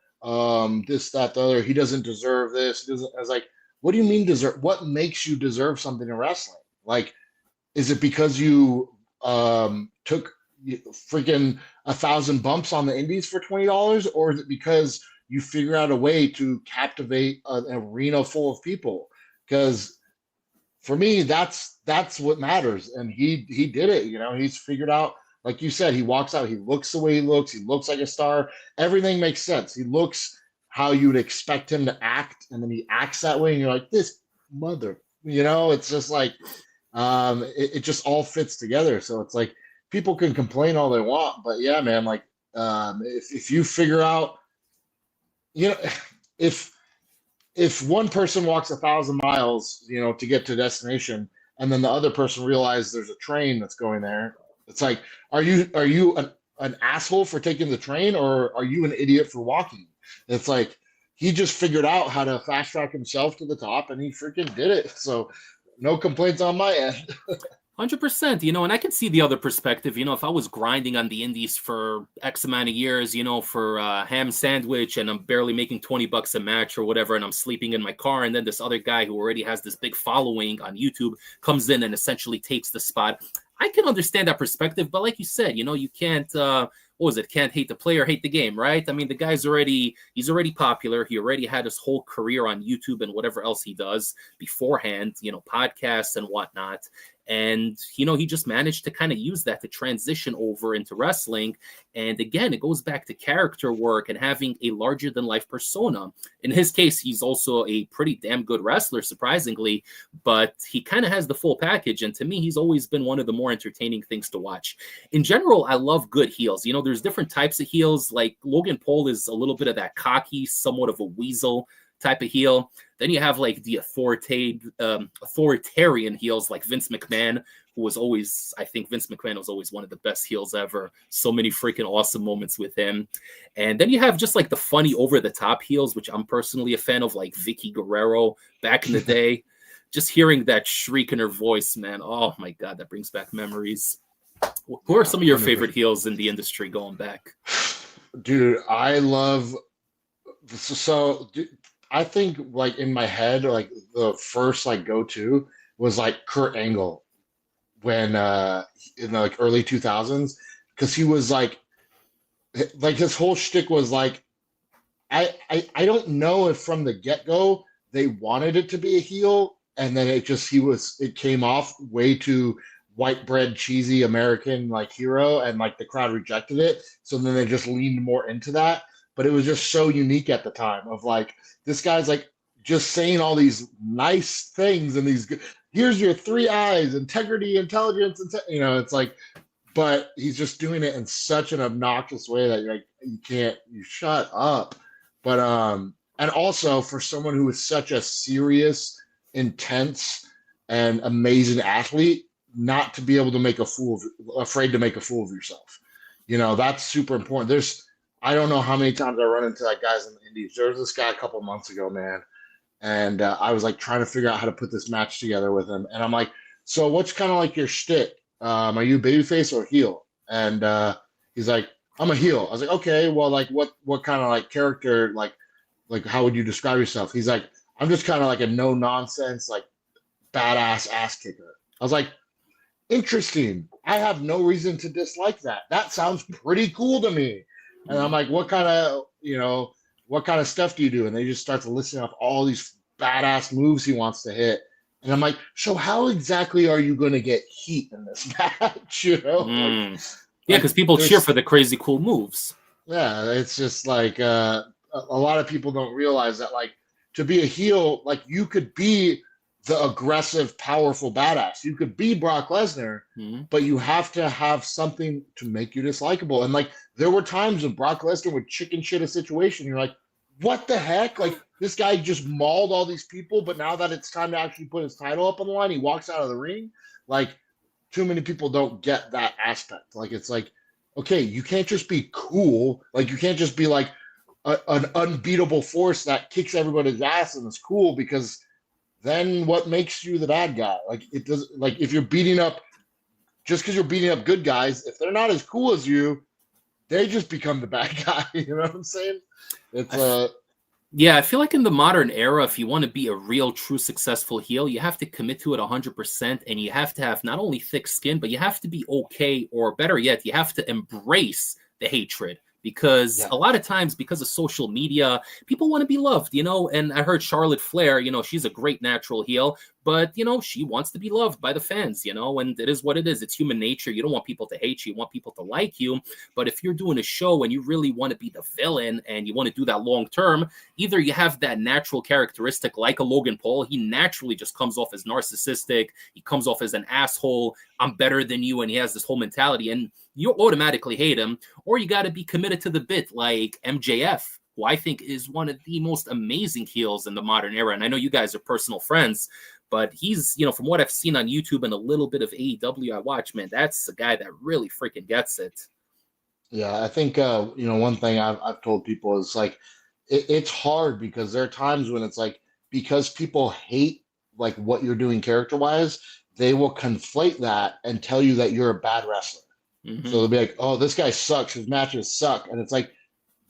this, that, the other. He doesn't deserve this. He doesn't. I was like, what do you mean deserve? What makes you deserve something in wrestling? Like, is it because you took freaking 1,000 bumps on the indies for $20, or is it because you figure out a way to captivate an arena full of people? Because for me, that's what matters, and he did it. You know, he's figured out. Like you said, he walks out. He looks the way he looks. He looks like a star. Everything makes sense. He looks how you would expect him to act, and then he acts that way, and you're like, this mother. You know, it's just like it just all fits together. So it's like people can complain all they want, but yeah, man, like if you figure out, you know, if one person walks 1,000 miles, you know, to get to a destination, and then the other person realizes there's a train that's going there, it's like, are you an asshole for taking the train, or are you an idiot for walking? It's like he just figured out how to fast track himself to the top, and he freaking did it. So no complaints on my end. 100%, you know, and I can see the other perspective. You know, if I was grinding on the indies for X amount of years, you know, for a ham sandwich, and I'm barely making $20 a match or whatever, and I'm sleeping in my car, and then this other guy who already has this big following on YouTube comes in and essentially takes the spot, I can understand that perspective. But like you said, you know, you can't, what was it? Can't hate the player, hate the game, right? I mean, the guy's he's already popular. He already had his whole career on YouTube and whatever else he does beforehand, you know, podcasts and whatnot. And, you know, he just managed to kind of use that to transition over into wrestling. And again, it goes back to character work and having a larger than life persona. In his case, he's also a pretty damn good wrestler, surprisingly, but he kind of has the full package. And to me, he's always been one of the more entertaining things to watch. In general, I love good heels. You know, there's different types of heels. Like Logan Paul is a little bit of that cocky, somewhat of a weasel type of heel. Then you have like the authoritarian heels like Vince McMahon, who was always, I think Vince McMahon was always one of the best heels ever. So many freaking awesome moments with him. And then you have just like the funny over the top heels, which I'm personally a fan of, like Vicky Guerrero back in the day. Just hearing that shriek in her voice, man. Oh my God, that brings back memories. Who are some of your favorite heels in the industry going back? Dude, I love I think like in my head, like the first like go-to was like Kurt Angle when in the like early 2000s, because he was like his whole shtick was like I don't know if from the get-go they wanted it to be a heel, and then it came off way too white bread cheesy American like hero, and like the crowd rejected it, so then they just leaned more into that. But it was just so unique at the time of like this guy's like just saying all these nice things and these here's your three eyes, integrity, intelligence, and you know, it's like, but he's just doing it in such an obnoxious way that you're like, you shut up. But and also for someone who is such a serious, intense, and amazing athlete, not to be able to make afraid to make a fool of yourself. You know, that's super important. I don't know how many times I run into like guys in the indies. There was this guy a couple months ago, man. And I was like trying to figure out how to put this match together with him. And I'm like, so what's kind of like your shtick? Are you babyface or heel? And he's like, I'm a heel. I was like, okay, well, like what kind of like character, like how would you describe yourself? He's like, I'm just kind of like a no nonsense, like badass ass kicker. I was like, interesting. I have no reason to dislike that. That sounds pretty cool to me. And I'm like, what kind of stuff do you do? And they just start to listen off all these badass moves he wants to hit. And I'm like, so how exactly are you going to get heat in this match? You know? Yeah, because people cheer for the crazy cool moves. Yeah, it's just like a lot of people don't realize that, like, to be a heel, like, you could be the aggressive, powerful badass. You could be Brock Lesnar, but you have to have something to make you dislikable. And like, there were times when Brock Lesnar would chicken shit a situation. You're like, what the heck? Like, this guy just mauled all these people, but now that it's time to actually put his title up on the line, he walks out of the ring. Like, too many people don't get that aspect. Like, it's like, okay, you can't just be cool. Like, you can't just be like an unbeatable force that kicks everybody's ass and is cool, because then what makes you the bad guy? Like, it does, like, if you're beating up, just because you're beating up good guys, if they're not as cool as you, they just become the bad guy. You know what I'm saying? It's yeah, I feel like in the modern era, if you want to be a real, true, successful heel, you have to commit to it 100%, and you have to have not only thick skin, but you have to be okay, or better yet, you have to embrace the hatred. Because a lot of times, because of social media, people want to be loved, you know. And I heard Charlotte Flair, you know, she's a great natural heel, but, you know, she wants to be loved by the fans, you know, and it is what it is. It's human nature. You don't want people to hate you. You want people to like you. But if you're doing a show and you really want to be the villain and you want to do that long term, either you have that natural characteristic like a Logan Paul. He naturally just comes off as narcissistic. He comes off as an asshole. I'm better than you. And he has this whole mentality. And you automatically hate him, or you got to be committed to the bit, like MJF, who I think is one of the most amazing heels in the modern era. And I know you guys are personal friends, but he's, you know, from what I've seen on YouTube and a little bit of AEW I watch, man, that's a guy that really freaking gets it. Yeah, I think, you know, one thing I've told people is like, it's hard because there are times when it's like, because people hate like what you're doing character wise, they will conflate that and tell you that you're a bad wrestler. So they'll be like, oh, this guy sucks. His matches suck. And it's like,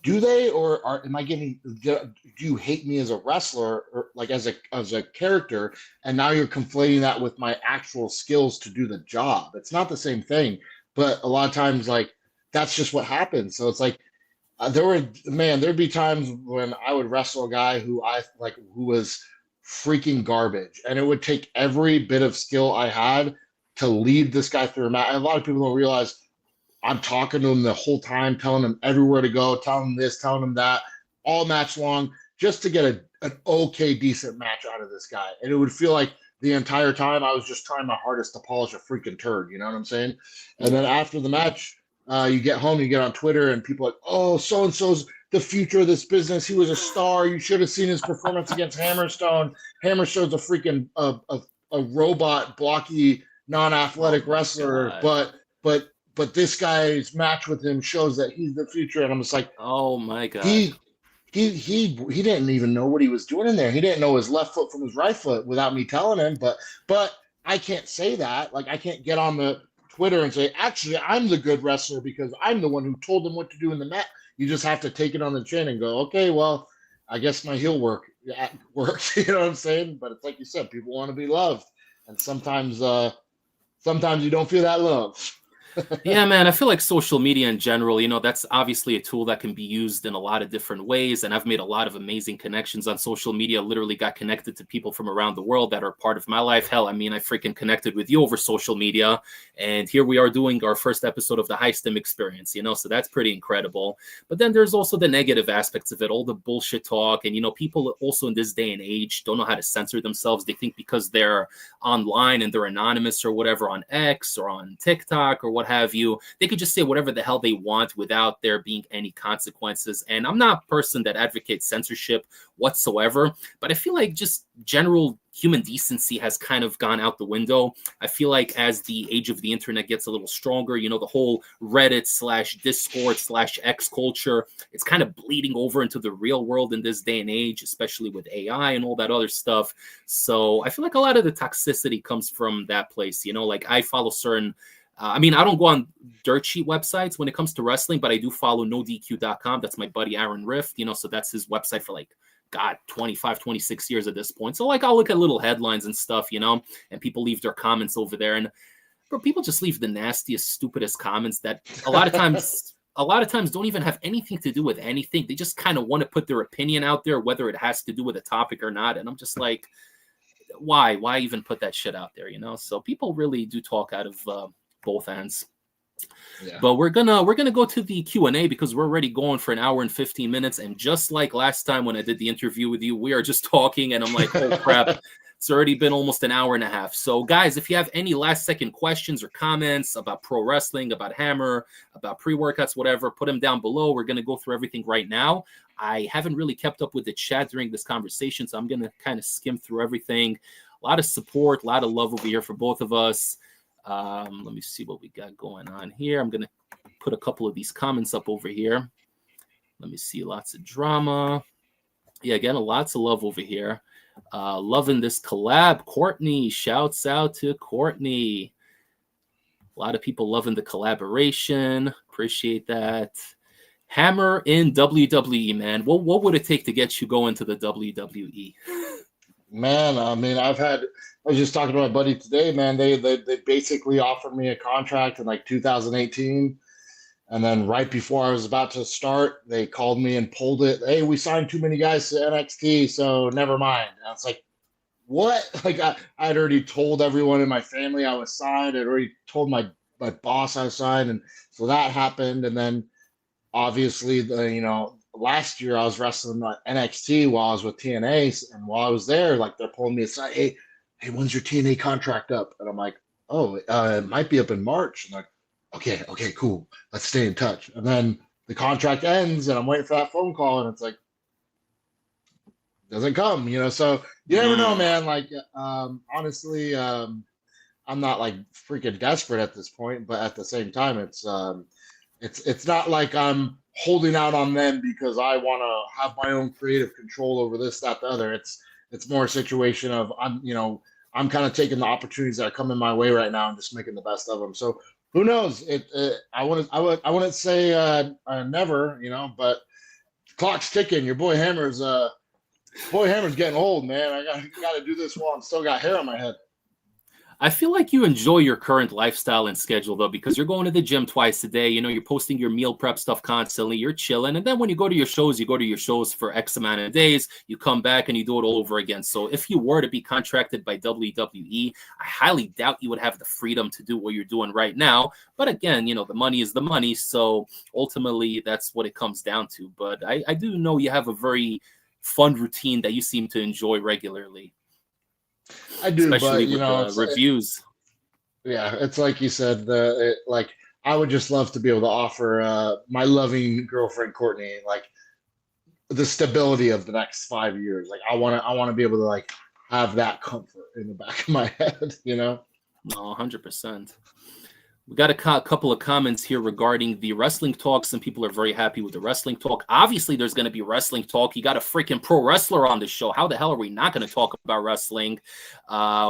do they, or do you hate me as a wrestler, or like as a character? And now you're conflating that with my actual skills to do the job. It's not the same thing, but a lot of times, like, that's just what happens. So it's like, there'd be times when I would wrestle a guy who was freaking garbage. And it would take every bit of skill I had to lead this guy through a match. And a lot of people don't realize I'm talking to him the whole time, telling him everywhere to go, telling him this, telling him that, all match long, just to get an okay, decent match out of this guy. And it would feel like the entire time I was just trying my hardest to polish a freaking turd. You know what I'm saying? And then after the match, you get home, you get on Twitter, and people are like, oh, so-and-so's the future of this business. He was a star. You should have seen his performance against Hammerstone. Hammerstone's a freaking a robot, blocky, non-athletic wrestler, but this guy's match with him shows that he's the future. And I'm just like, oh my god, he didn't even know what he was doing in there. He didn't know his left foot from his right foot without me telling him. But I can't say that. Like, I can't get on the Twitter and say, actually, I'm the good wrestler because I'm the one who told him what to do in the match. You just have to take it on the chin and go, okay, well, I guess my heel work works. You know what I'm saying? But it's like you said, people want to be loved, and sometimes you don't feel that love. Yeah, man, I feel like social media in general, you know, that's obviously a tool that can be used in a lot of different ways. And I've made a lot of amazing connections on social media, literally got connected to people from around the world that are part of my life. Hell, I mean, I freaking connected with you over social media. And here we are doing our first episode of the High Stim experience, you know, so that's pretty incredible. But then there's also the negative aspects of it, all the bullshit talk. And, you know, people also in this day and age don't know how to censor themselves. They think because they're online and they're anonymous or whatever on X or on TikTok or what what have you. They could just say whatever the hell they want without there being any consequences. And I'm not a person that advocates censorship whatsoever, but I feel like just general human decency has kind of gone out the window. I feel like as the age of the internet gets a little stronger, you know, the whole Reddit / Discord / X culture, it's kind of bleeding over into the real world in this day and age, especially with AI and all that other stuff. So I feel like a lot of the toxicity comes from that place. You know, like I follow certain, I mean, I don't go on dirt sheet websites when it comes to wrestling, but I do follow nodq.com. That's my buddy Aaron Rift, you know, so that's his website for like, God, 25, 26 years at this point. So like I'll look at little headlines and stuff, you know, and people leave their comments over there. And bro, people just leave the nastiest, stupidest comments that a lot of times don't even have anything to do with anything. They just kind of want to put their opinion out there, whether it has to do with a topic or not. And I'm just like, why even put that shit out there, you know? So people really do talk out of both ends. Yeah. But we're gonna go to the Q&A because we're already going for an hour and 15 minutes. And just like last time when I did the interview with you, we are just talking and I'm like, oh crap, it's already been almost an hour and a half. So guys, if you have any last second questions or comments about pro wrestling, about Hammer, about pre-workouts, whatever, put them down below. We're gonna go through everything right now. I haven't really kept up with the chat during this conversation, so I'm gonna kind of skim through everything. A lot of support, a lot of love over here for both of us. Let me see what we got going on here. I'm going to put a couple of these comments up over here. Let me see. Lots of drama. Yeah, again, lots of love over here. Loving this collab. Courtney, shouts out to Courtney. A lot of people loving the collaboration. Appreciate that. Hammer in WWE, man. What would it take to get you going to the WWE? Man, I mean, I was just talking to my buddy today, man. They basically offered me a contract in like 2018. And then right before I was about to start, they called me and pulled it. Hey, we signed too many guys to NXT, so never mind. And I was like, what? Like I'd already told everyone in my family I was signed. I'd already told my boss I was signed. And so that happened. And then obviously, last year I was wrestling NXT while I was with TNA, and while I was there, like they're pulling me aside, hey, when's your TNA contract up? And I'm like, oh, it might be up in March. I'm like, okay, cool, let's stay in touch. And then the contract ends, and I'm waiting for that phone call, and it's like, doesn't come, So you never know, man. Like, honestly, I'm not like freaking desperate at this point, but at the same time, it's not like I'm holding out on them because I want to have my own creative control over this, that, the other. It's more a situation of I'm kind of taking the opportunities that are coming my way right now and just making the best of them. So who knows? I wouldn't say never, but the clock's ticking. Your boy Hammer's getting old, man. I got to do this while I'm still got hair on my head. I feel like you enjoy your current lifestyle and schedule, though, because you're going to the gym twice a day. You know, you're posting your meal prep stuff constantly. You're chilling. And then when you go to your shows for X amount of days. You come back and you do it all over again. So if you were to be contracted by WWE, I highly doubt you would have the freedom to do what you're doing right now. But again, the money is the money. So ultimately, that's what it comes down to. But I do know you have a very fun routine that you seem to enjoy regularly. I do, especially but with reviews. It's like you said. Like I would just love to be able to offer my loving girlfriend Courtney like the stability of the next 5 years. Like I want to be able to like have that comfort in the back of my head. No, 100%. We got a couple of comments here regarding the wrestling talk. Some people are very happy with the wrestling talk. Obviously, there's going to be wrestling talk. You got a freaking pro wrestler on the show. How the hell are we not going to talk about wrestling?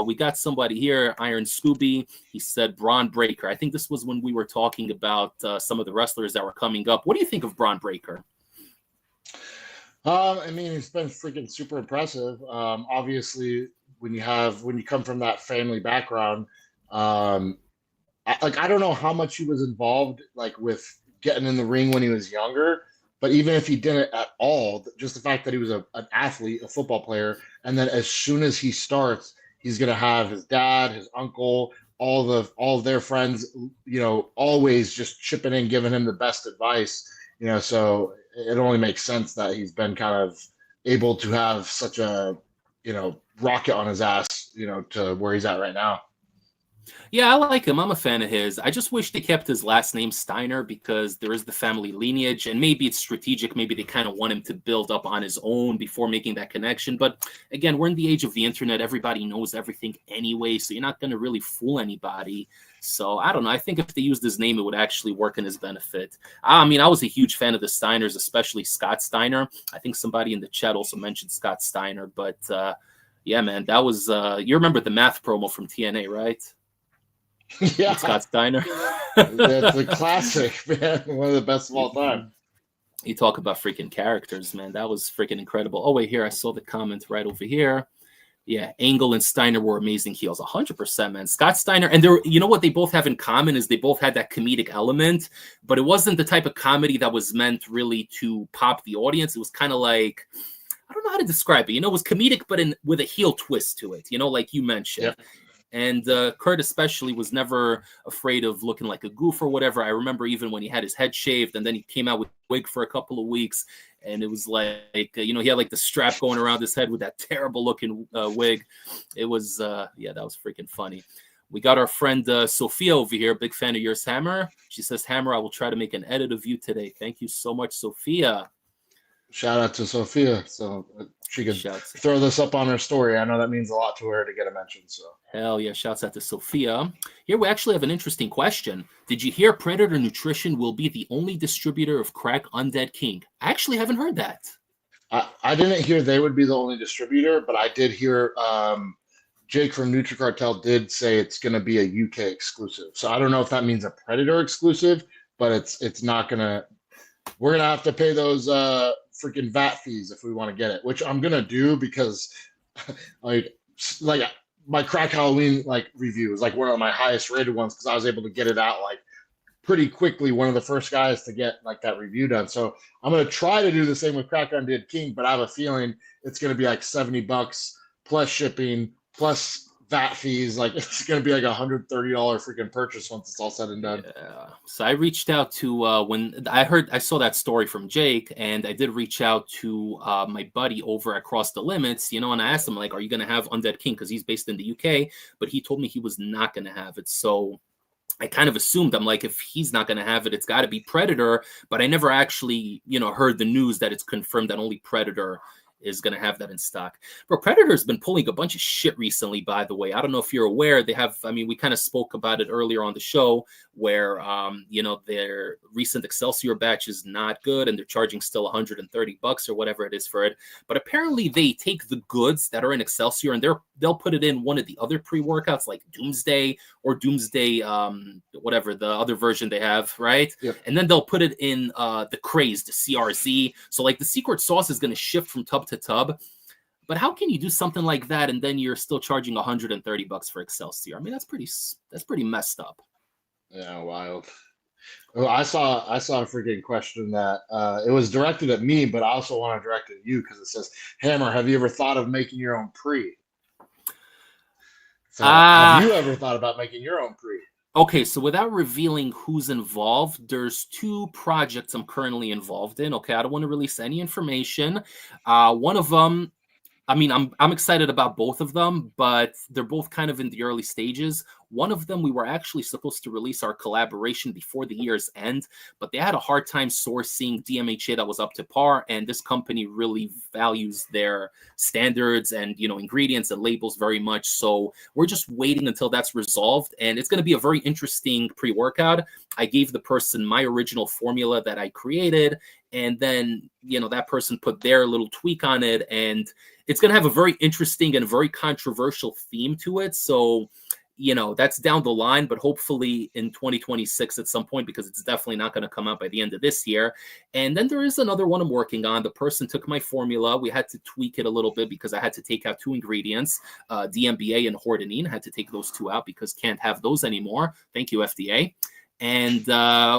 We got somebody here, Iron Scooby. He said Braun Breaker. I think this was when we were talking about some of the wrestlers that were coming up. What do you think of Braun Breaker? I mean, it's been freaking super impressive. Obviously, when you come from that family background, I don't know how much he was involved like with getting in the ring when he was younger, but even if he didn't at all, just the fact that he was an athlete, a football player, and then as soon as he starts, he's gonna have his dad, his uncle, all of their friends, always just chipping in, giving him the best advice, so it only makes sense that he's been kind of able to have such a, rocket on his ass, to where he's at right now. Yeah, I like him. I'm a fan of his. I just wish they kept his last name Steiner because there is the family lineage, and maybe it's strategic. Maybe they kind of want him to build up on his own before making that connection. But again, we're in the age of the internet. Everybody knows everything anyway, so you're not going to really fool anybody. So I don't know. I think if they used his name, it would actually work in his benefit. I mean, I was a huge fan of the Steiners, especially Scott Steiner. I think somebody in the chat also mentioned Scott Steiner, but yeah, man, that was you remember the math promo from TNA, right? Yeah, With Scott Steiner. that's a classic, man. One of the best of all time. You talk about freaking characters, man. That was freaking incredible. Oh, wait, here. I saw the comment right over here. Yeah, Angle and Steiner were amazing heels. 100%, man. Scott Steiner, and they're, you know what they both have in common is they both had that comedic element, but it wasn't the type of comedy that was meant really to pop the audience. It was kind of like, I don't know how to describe it. You know, it was comedic, but with a heel twist to it, you know, like you mentioned. Yep. And Kurt especially was never afraid of looking like a goof or whatever. I remember even when he had his head shaved and then he came out with a wig for a couple of weeks. And it was like, you know, he had like the strap going around his head with that terrible looking wig. It was, yeah, that was freaking funny. We got our friend Sophia over here, big fan of yours, Hammer. She says, Hammer, I will try to make an edit of you today. Thank you so much, Sophia. Shout out to Sophia. So she could throw this up on her story. I know that means a lot to her to get a mention. So hell yeah, shouts out to Sophia. Here we actually have an interesting question. Did you hear Predator Nutrition will be the only distributor of Crack Undead King? I actually haven't heard that. I didn't hear they would be the only distributor, but I did hear Jake from NutriCartel did say it's going to be a UK exclusive. So I don't know if that means a Predator exclusive, but it's not going to. We're going to have to pay those freaking VAT fees if we want to get it, which I'm going to do because like my Crack Halloween like review is like one of my highest rated ones because I was able to get it out like pretty quickly, one of the first guys to get like that review done. So I'm going to try to do the same with Crack Undead King, but I have a feeling it's going to be like $70 plus shipping plus VAT fees. Like it's going to be like $130 freaking purchase once it's all said and done. Yeah. So I reached out to when I saw that story from Jake, and I did reach out to my buddy over at Cross the Limits, you know, and I asked him like, are you going to have Undead King? Because he's based in the UK, but he told me he was not going to have it. So I kind of assumed, I'm like, if he's not going to have it, it's got to be Predator. But I never actually, you know, heard the news that it's confirmed that only Predator is going to have that in stock. Bro, Predator's been pulling a bunch of shit recently, by the way. I don't know if you're aware. They have, I mean, we kind of spoke about it earlier on the show where, you know, their recent Excelsior batch is not good and they're charging still $130 or whatever it is for it. But apparently they take the goods that are in Excelsior and they'll put it in one of the other pre-workouts like Doomsday or Doomsday, whatever the other version they have, right? Yep. And then they'll put it in the Crazed, the CRZ. So like the secret sauce is going to shift from tub to tub. But how can you do something like that and then you're still charging $130 for Excelsior? I mean, that's pretty messed up. Yeah, wild. Well, I saw a freaking question that it was directed at me, but I also want to direct it at you because it says, Hammer, have you ever thought of making your own pre? So have you ever thought about making your own pre? Okay, so without revealing who's involved, there's 2 projects I'm currently involved in. Okay, I don't want to release any information. One of them, I mean, I'm excited about both of them, but they're both kind of in the early stages. One of them, we were actually supposed to release our collaboration before the year's end, but they had a hard time sourcing DMHA that was up to par, and this company really values their standards and, you know, ingredients and labels very much. So we're just waiting until that's resolved, and it's going to be a very interesting pre-workout. I gave the person my original formula that I created, and then, you know, that person put their little tweak on it, and it's going to have a very interesting and very controversial theme to it. So, you know, that's down the line, but hopefully in 2026 at some point, because it's definitely not going to come out by the end of this year. And then there is another one I'm working on. The person took my formula. We had to tweak it a little bit because I had to take out 2 ingredients, DMBA and hordenine. I had to take those 2 out because can't have those anymore. Thank you, FDA. And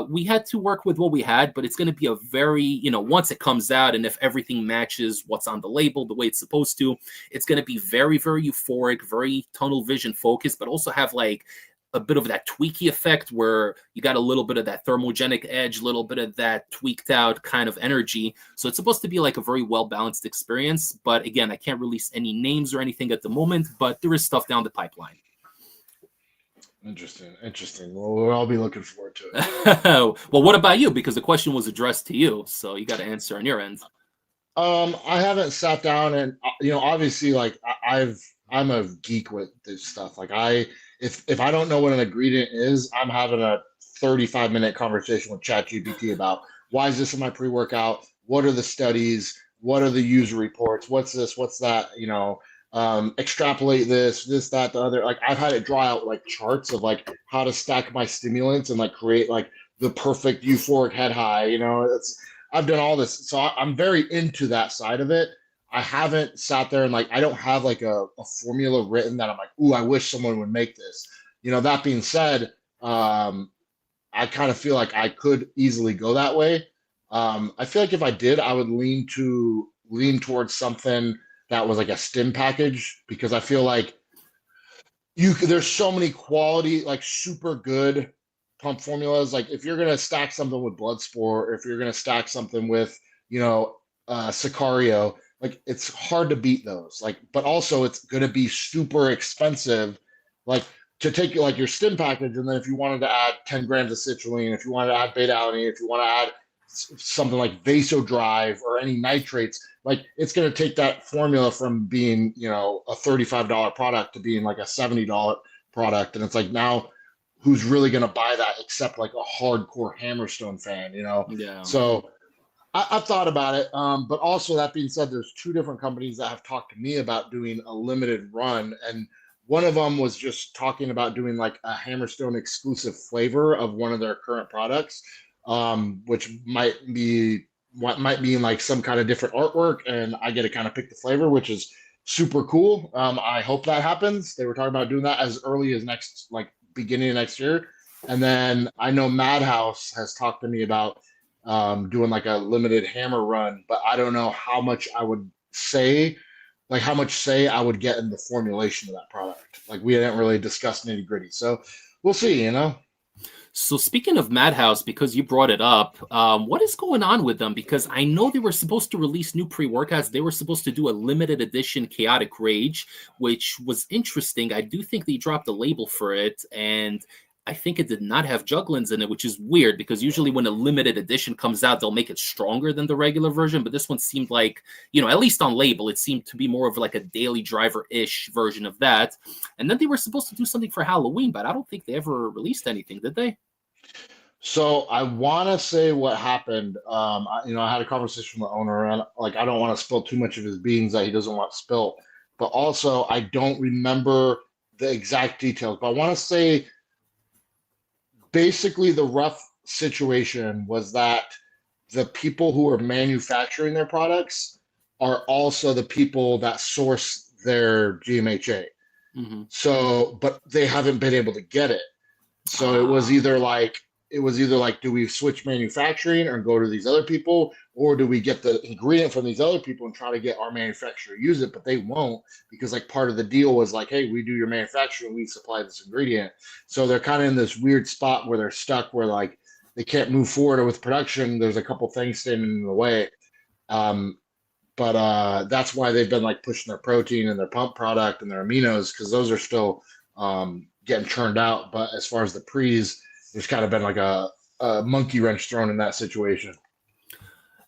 we had to work with what we had, but it's going to be a very, you know, once it comes out and if everything matches what's on the label the way it's supposed to, it's going to be very, very euphoric, very tunnel vision focused, but also have like a bit of that tweaky effect where you got a little bit of that thermogenic edge, a little bit of that tweaked out kind of energy. So it's supposed to be like a very well-balanced experience. But again, I can't release any names or anything at the moment, but there is stuff down the pipeline. Interesting. Well, we'll all be looking forward to it. Well, what about you? Because the question was addressed to you, so you got to answer on your end. I haven't sat down and obviously, like I'm a geek with this stuff. Like if I don't know what an ingredient is, I'm having a 35-minute conversation with ChatGPT about why is this in my pre-workout? What are the studies? What are the user reports? What's this? What's that? Extrapolate this, that, the other. Like I've had it draw out like charts of like how to stack my stimulants and like create like the perfect euphoric head high. I've done all this, so I'm very into that side of it. I haven't sat there and like I don't have like a formula written that I'm like, ooh, I wish someone would make this. That being said, I kind of feel like I could easily go that way. I feel like if I did, I would lean towards something that was like a stim package because I feel like there's so many quality, like super good pump formulas. Like if you're gonna stack something with Bloodsport, or if you're gonna stack something with, Sicario, like it's hard to beat those. Like, but also it's gonna be super expensive. Like to take like your stim package, and then if you wanted to add 10 grams of citrulline, if you wanted to add beta alanine, if you want to add something like vasodrive or any nitrates, like it's going to take that formula from being a $35 product to being like a $70 product, and it's like now who's really going to buy that except like a hardcore Hammerstone fan. Yeah. So I've thought about it, but also that being said, there's two different companies that have talked to me about doing a limited run, and one of them was just talking about doing like a Hammerstone exclusive flavor of one of their current products, which might be in like some kind of different artwork, and I get to kind of pick the flavor, which is super cool. I hope that happens. They were talking about doing that as early as beginning of next year. And then I know Madhouse has talked to me about doing like a limited hammer run, but I don't know how much I would say, like how much say I would get in the formulation of that product. Like we didn't really discuss nitty gritty. So we'll see, So speaking of Madhouse, because you brought it up, what is going on with them? Because I know they were supposed to release new pre-workouts. They were supposed to do a limited edition Chaotic Rage, which was interesting. I do think they dropped a label for it, and I think it did not have Juglins in it, which is weird because usually when a limited edition comes out, they'll make it stronger than the regular version. But this one seemed like, at least on label, it seemed to be more of like a daily driver-ish version of that. And then they were supposed to do something for Halloween, but I don't think they ever released anything, did they? So I want to say what happened. I had a conversation with the owner, and like I don't want to spill too much of his beans that he doesn't want spilt, but also I don't remember the exact details. But I want to say basically the rough situation was that the people who are manufacturing their products are also the people that source their GMHA. Mm-hmm. So, but they haven't been able to get it. So it was either like, do we switch manufacturing and go to these other people, or do we get the ingredient from these other people and try to get our manufacturer to use it? But they won't, because like part of the deal was like, hey, we do your manufacturing, we supply this ingredient. So they're kind of in this weird spot where they're stuck, where like they can't move forward with production. There's a couple things standing in the way. But that's why they've been like pushing their protein and their pump product and their aminos, because those are still getting churned out. But as far as the pre's, there's kind of been like a monkey wrench thrown in that situation.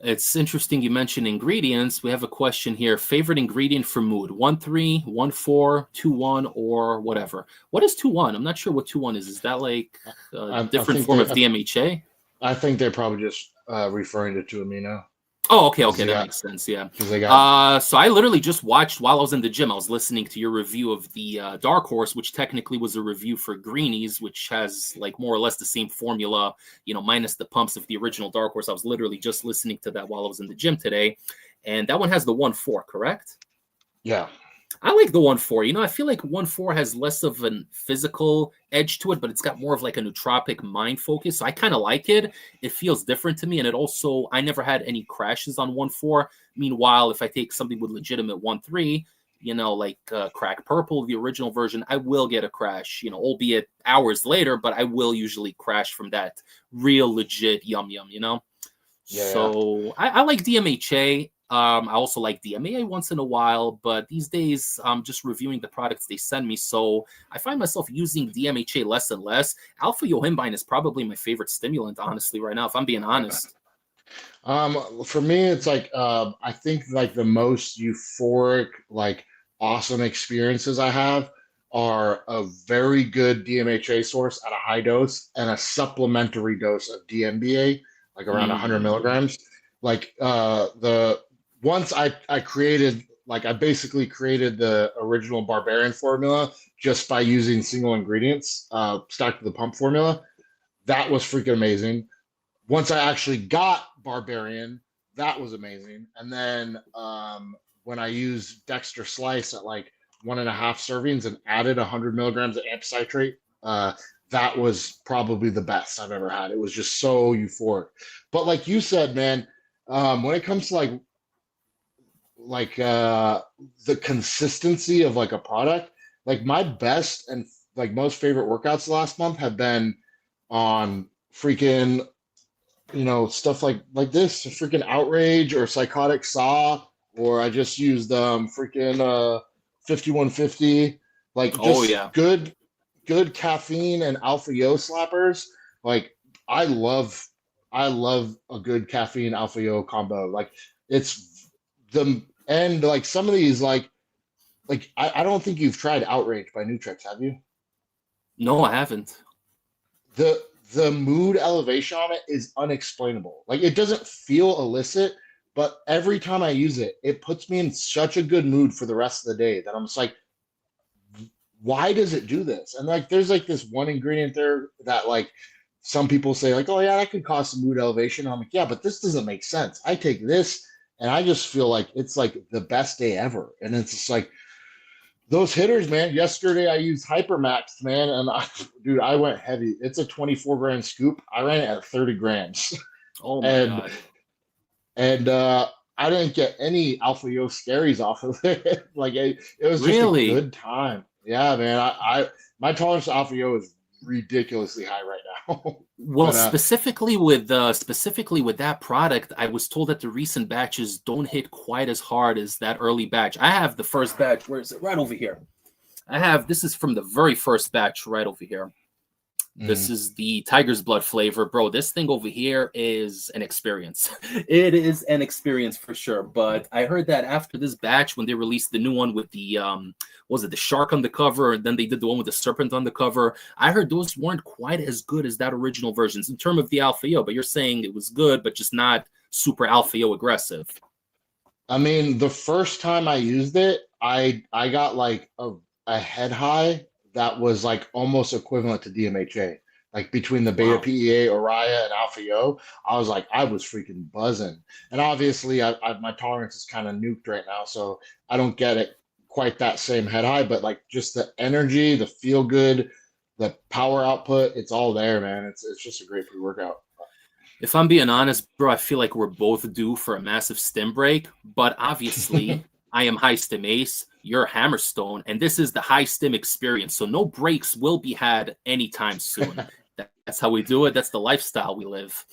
It's interesting you mentioned ingredients. We have a question here. Favorite ingredient for mood? 1-3, 1-4, 2-1, or whatever. What is 2-1? I'm not sure what 2-1 is. Is that like a different form of DMHA? I think they're probably just referring to amino. Oh, okay, that makes sense, yeah. So I literally just watched while I was in the gym. I was listening to your review of the Dark Horse, which technically was a review for Greenies, which has like more or less the same formula, minus the pumps of the original Dark Horse. I was literally just listening to that while I was in the gym today, and that one has the 1-4, correct? Yeah. I like the 1-4. I feel like 1-4 has less of a physical edge to it, but it's got more of like a nootropic mind focus. So I kind of like it. It feels different to me. And it also, I never had any crashes on 1-4. Meanwhile, if I take something with legitimate 1-3, like Crack Purple, the original version, I will get a crash, albeit hours later, but I will usually crash from that real legit yum. Yeah. So I like DMHA. I also like DMAA once in a while, but these days I'm just reviewing the products they send me. So I find myself using DMHA less and less. Alpha yohimbine is probably my favorite stimulant, honestly, right now, if I'm being honest. For me, it's like I think like the most euphoric, like awesome experiences I have are a very good DMHA source at a high dose and a supplementary dose of DMBA, like around 100 Mm. milligrams. Like the once I created like I basically created the original Barbarian formula just by using single ingredients, stacked to the pump formula. That was freaking amazing. Once I actually got Barbarian, that was amazing. And then when I used Dexter Slice at like 1.5 servings and added 100 milligrams of amp citrate, that was probably the best I've ever had. It was just so euphoric. But like you said, man, when it comes to the consistency of like a product, like my best and like most favorite workouts last month have been on freaking stuff like this, freaking outrage or psychotic saw, or I just used freaking 5150, like Oh, just yeah. good caffeine and alpha yo slappers. Like I love I love a good caffeine alpha yo combo. Like it's the and like some of these I don't think you've tried Outrage by Nutrix, have you? No, I haven't. the the mood elevation on it is unexplainable. Like it doesn't feel illicit, but every time I use it, it puts me in such a good mood for the rest of the day that I'm just like, why does it do this? And like there's like this one ingredient there that like some people say like, oh yeah, that could cause some mood elevation. I'm like, yeah, but this doesn't make sense. I take this and I just feel like it's like the best day ever. And it's just like those hitters, man. Yesterday I used Hypermax, man, and dude, I went heavy. It's a 24 gram scoop. I ran it at 30 grams, Oh my and God. I didn't get any Alpha Yo scaries off of it. Like it was just a Really? good time. Yeah, man. My tolerance to Alpha Yo is ridiculously high right now. Well, But specifically with that product, I was told that the recent batches don't hit quite as hard as that early batch. I have the first batch. Where is it? Right over here. This is from the very first batch right over here. This mm, is the Tiger's Blood flavor. Bro, this thing over here is an experience. It is an experience for sure. But I heard that after this batch, when they released the new one with the was it the shark on the cover, and then they did the one with the serpent on the cover, I heard those weren't quite as good as that original versions in terms of the Alpha Yo, but you're saying it was good, but just not super Alpha Yo aggressive. I mean, the first time I used it, I got like a head high that was like almost equivalent to DMHA. Like between the beta Wow. PEA, Oriya, and Alpha Yo, I was freaking buzzing. And obviously, my tolerance is kind of nuked right now, so I don't get it quite that same head high. But like just the energy, the feel good, the power output, it's all there, man. It's just a great pre workout. If I'm being honest, bro, I feel like we're both due for a massive stim break. But obviously, I am High Stim Ace, you're Hammerstone, and this is the High Stim experience. So no breaks will be had anytime soon. That's how we do it. That's the lifestyle we live.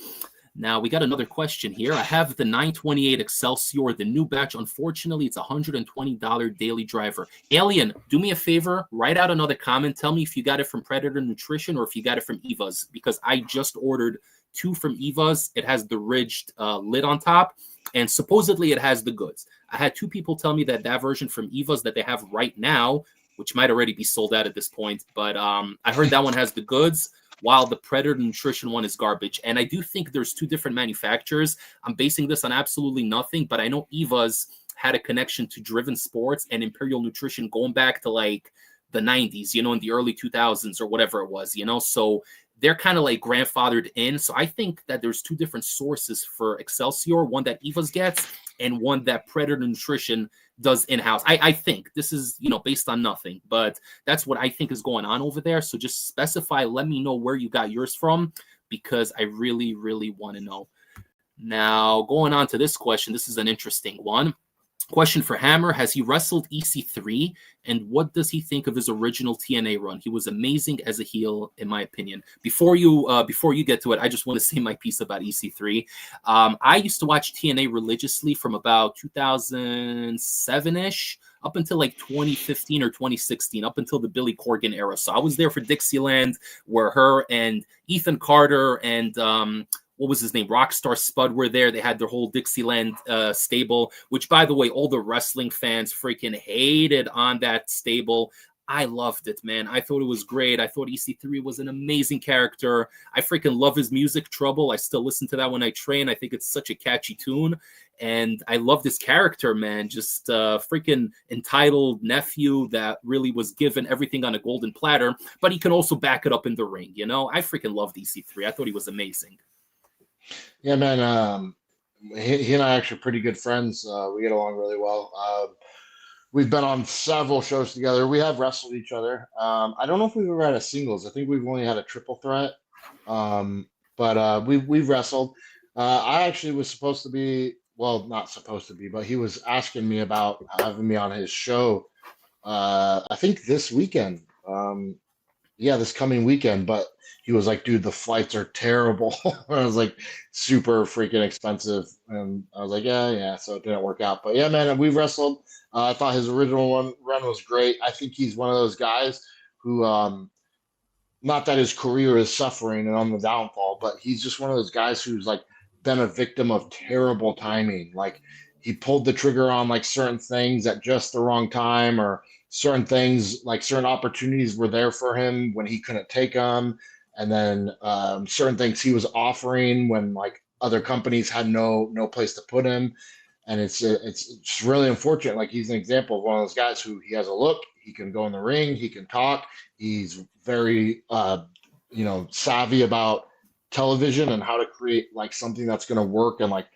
Now, we got another question here. I have the 928 Excelsior, the new batch. Unfortunately, it's $120 daily driver. Alien, do me a favor. Write out another comment. Tell me if you got it from Predator Nutrition or if you got it from Eva's, because I just ordered two from Eva's. It has the ridged lid on top, and supposedly it has the goods. I had two people tell me that that version from Eva's that they have right now, which might already be sold out at this point, but I heard that one has the goods, while the Predator Nutrition one is garbage. And I do think there's two different manufacturers. I'm basing this on absolutely nothing, but I know Eva's had a connection to Driven Sports and Imperial Nutrition going back to like the 90s, in the early 2000s or whatever it was, so they're kind of like grandfathered in. So I think that there's two different sources for Excelsior, one that Eva's gets and one that Predator Nutrition does in-house. I think this is, based on nothing, but that's what I think is going on over there. So just specify, let me know where you got yours from, because I really, really want to know. Now, going on to this question, this is an interesting one. Question for Hammer: has he wrestled EC3, and what does he think of his original TNA run? He was amazing as a heel, in my opinion. Before you get to it, I just want to say my piece about EC3. I used to watch TNA religiously from about 2007-ish up until like 2015 or 2016, up until the Billy Corgan era. So I was there for Dixieland, where her and Ethan Carter and what was his name? Rockstar Spud were there. They had their whole Dixieland stable, which, by the way, all the wrestling fans freaking hated on that stable. I loved it, man. I thought it was great. I thought EC3 was an amazing character. I freaking love his music, Trouble. I still listen to that when I train. I think it's such a catchy tune. And I love this character, man. Just freaking entitled nephew that really was given everything on a golden platter, but he can also back it up in the ring, you know? I freaking loved EC3. I thought he was amazing. Yeah, man. He and I are actually pretty good friends. We get along really well. We've been on several shows together. We have wrestled each other. I don't know if we've ever had a singles. I think we've only had a triple threat. But we've wrestled. I actually was supposed to be, well, not supposed to be, but he was asking me about having me on his show. I think this weekend. Yeah, this coming weekend, but he was like, dude, the flights are terrible. I was like, super freaking expensive. And I was like, yeah. So it didn't work out. But yeah, man, we've wrestled. I thought his original run was great. I think he's one of those guys who, not that his career is suffering and on the downfall, but he's just one of those guys who's like been a victim of terrible timing. Like he pulled the trigger on like certain things at just the wrong time, or certain things, like certain opportunities were there for him when he couldn't take them. And then certain things he was offering when like other companies had no place to put him. And it's just really unfortunate. Like he's an example of one of those guys who he has a look, he can go in the ring, he can talk, he's very savvy about television and how to create like something that's going to work. And like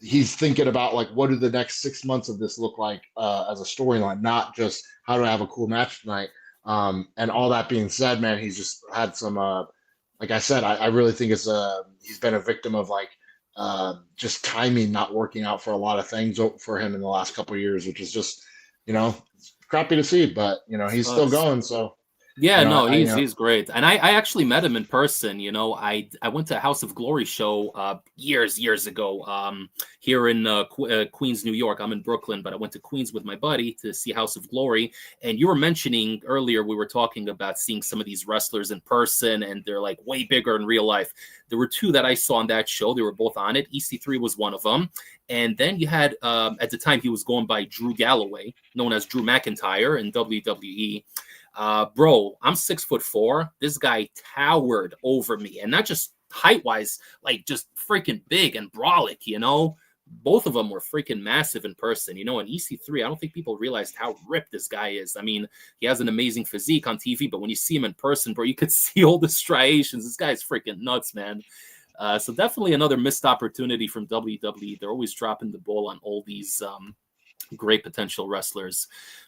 he's thinking about like, what do the next 6 months of this look like as a storyline, not just how do I have a cool match tonight. And all that being said, man, he's just had some like I said, I really think it's he's been a victim of like just timing not working out for a lot of things for him in the last couple of years, which is just, crappy to see, but he's still going. So yeah, no, he's great, and I actually met him in person. I went to a House of Glory show years ago here in Queens, New York. I'm in Brooklyn, but I went to Queens with my buddy to see House of Glory. And you were mentioning earlier, we were talking about seeing some of these wrestlers in person, and they're like way bigger in real life. There were two that I saw on that show. They were both on it. EC3 was one of them. And then you had, at the time, he was going by Drew Galloway, known as Drew McIntyre in WWE. Bro, I'm 6'4". This guy towered over me, and not just height wise, like just freaking big and brolic, Both of them were freaking massive in person, And EC3, I don't think people realized how ripped this guy is. I mean, he has an amazing physique on TV, but when you see him in person, bro, you could see all the striations. This guy's freaking nuts, man. So definitely another missed opportunity from WWE. They're always dropping the ball on all these great potential wrestlers.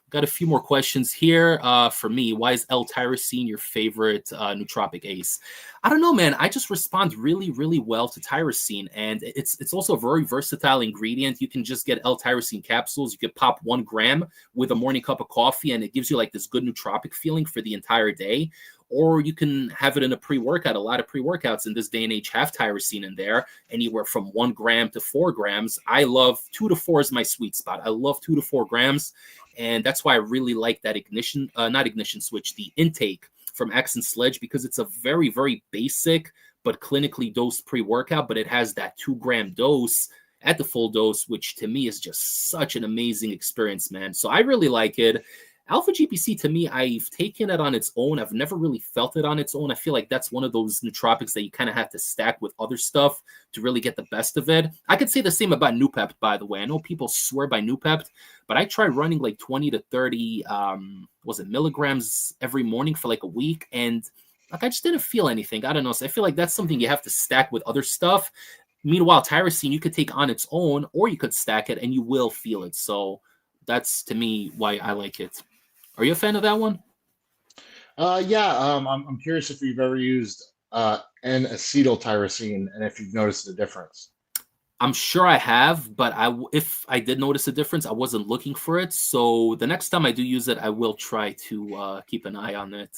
Got a few more questions here. For me, why is L-tyrosine your favorite nootropic ace? I don't know, man. I just respond really, really well to tyrosine, and it's also a very versatile ingredient. You can just get L-tyrosine capsules. You could pop 1 gram with a morning cup of coffee, and it gives you like this good nootropic feeling for the entire day. Or you can have it in a pre-workout. A lot of pre-workouts in this day and age have tyrosine in there, anywhere from 1 gram to 4 grams. I love 2 to 4 is my sweet spot. I love 2 to 4 grams. And that's why I really like that the intake from Axe and Sledge, because it's a very, very basic but clinically dosed pre-workout, but it has that 2 gram dose at the full dose, which to me is just such an amazing experience, man. So I really like it. Alpha GPC, to me, I've taken it on its own. I've never really felt it on its own. I feel like that's one of those nootropics that you kind of have to stack with other stuff to really get the best of it. I could say the same about Noopept, by the way. I know people swear by Noopept, but I tried running like 20 to 30 milligrams every morning for like a week, and like I just didn't feel anything. I don't know. So I feel like that's something you have to stack with other stuff. Meanwhile, tyrosine you could take on its own, or you could stack it and you will feel it. So that's, to me, why I like it. Are you a fan of that one? Yeah. I'm curious if you've ever used N-acetyltyrosine and if you've noticed the difference. I'm sure I have, but if I did notice a difference, I wasn't looking for it. So the next time I do use it, I will try to keep an eye on it.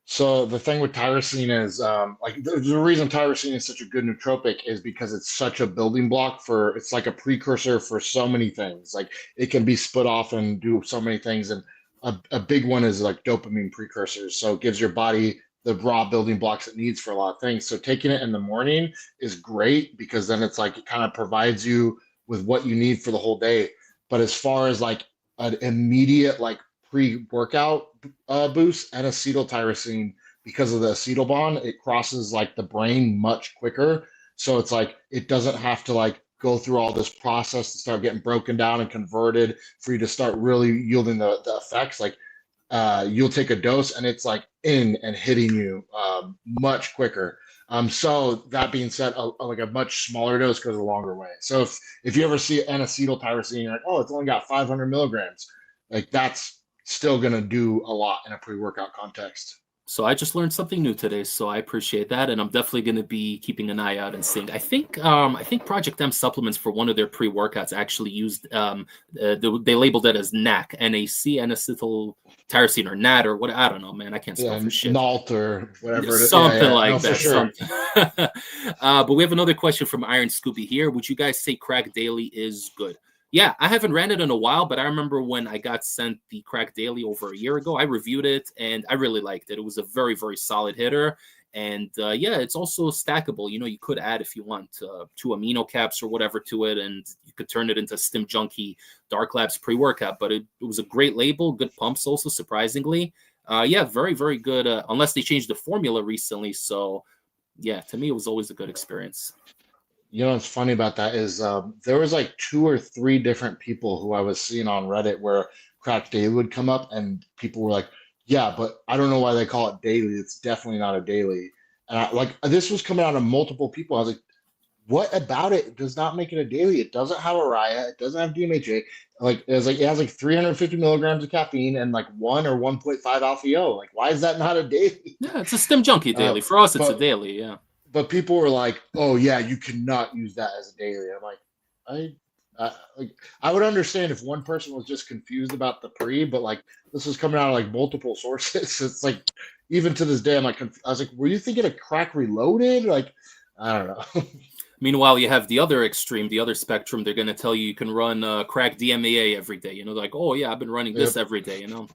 So the thing with tyrosine is, like the reason tyrosine is such a good nootropic is because it's such a building block for, it's like a precursor for so many things. Like it can be split off and do so many things. And a big one is like dopamine precursors. So it gives your body the raw building blocks it needs for a lot of things. So taking it in the morning is great because then it's like it kind of provides you with what you need for the whole day. But as far as like an immediate like pre-workout boost, and acetyltyrosine, because of the acetyl bond, it crosses like the brain much quicker. So it's like it doesn't have to like go through all this process to start getting broken down and converted for you to start really yielding the effects. Like you'll take a dose and it's like in and hitting you much quicker. So that being said, like a much smaller dose goes a longer way. So if you ever see an acetyltyrosine, you're like, oh, it's only got 500 milligrams. Like that's still going to do a lot in a pre-workout context. So I just learned something new today, so I appreciate that, and I'm definitely going to be keeping an eye out and seeing. I think Project M supplements for one of their pre-workouts actually used they labeled it as NAC, N-A-C, N-acetyl-tyrosine, or NAT, or what, I don't know, man, I can't spell for shit. NALT or whatever it is. Something like no, that. For sure. But we have another question from Iron Scooby here. Would you guys say Crack Daily is good? Yeah, I haven't ran it in a while, but I remember when I got sent the Crack Daily over a year ago, I reviewed it and I really liked it. It was a very, very solid hitter. And yeah, it's also stackable. You know, you could add, if you want, 2 amino caps or whatever to it, and you could turn it into Stim Junkie Dark Labs pre-workout. But it was a great label, good pumps also, surprisingly. Yeah, very, very good, unless they changed the formula recently. So yeah, to me, it was always a good experience. You know what's funny about that is there was like 2 or 3 different people who I was seeing on Reddit where Crack Daily would come up, and people were like, "Yeah, but I don't know why they call it daily. It's definitely not a daily." And like this was coming out of multiple people. I was like, "What about it does not make it a daily? It doesn't have Araya. It doesn't have DMHA. Like it has like 350 milligrams of caffeine and like 1 or 1.5 alpha O. Like why is that not a daily?" Yeah, it's a Stim Junkie daily. For us, it's a daily. Yeah. But people were like, "Oh yeah, you cannot use that as a daily." I'm like, I would understand if one person was just confused about the pre, but like this is coming out of like multiple sources. It's like even to this day, I'm like, I was like, "Were you thinking of Crack Reloaded?" Like, I don't know. Meanwhile, you have the other extreme, the other spectrum. They're going to tell you can run Crack DMAA every day. You know, like, oh yeah, I've been running this every day. You know.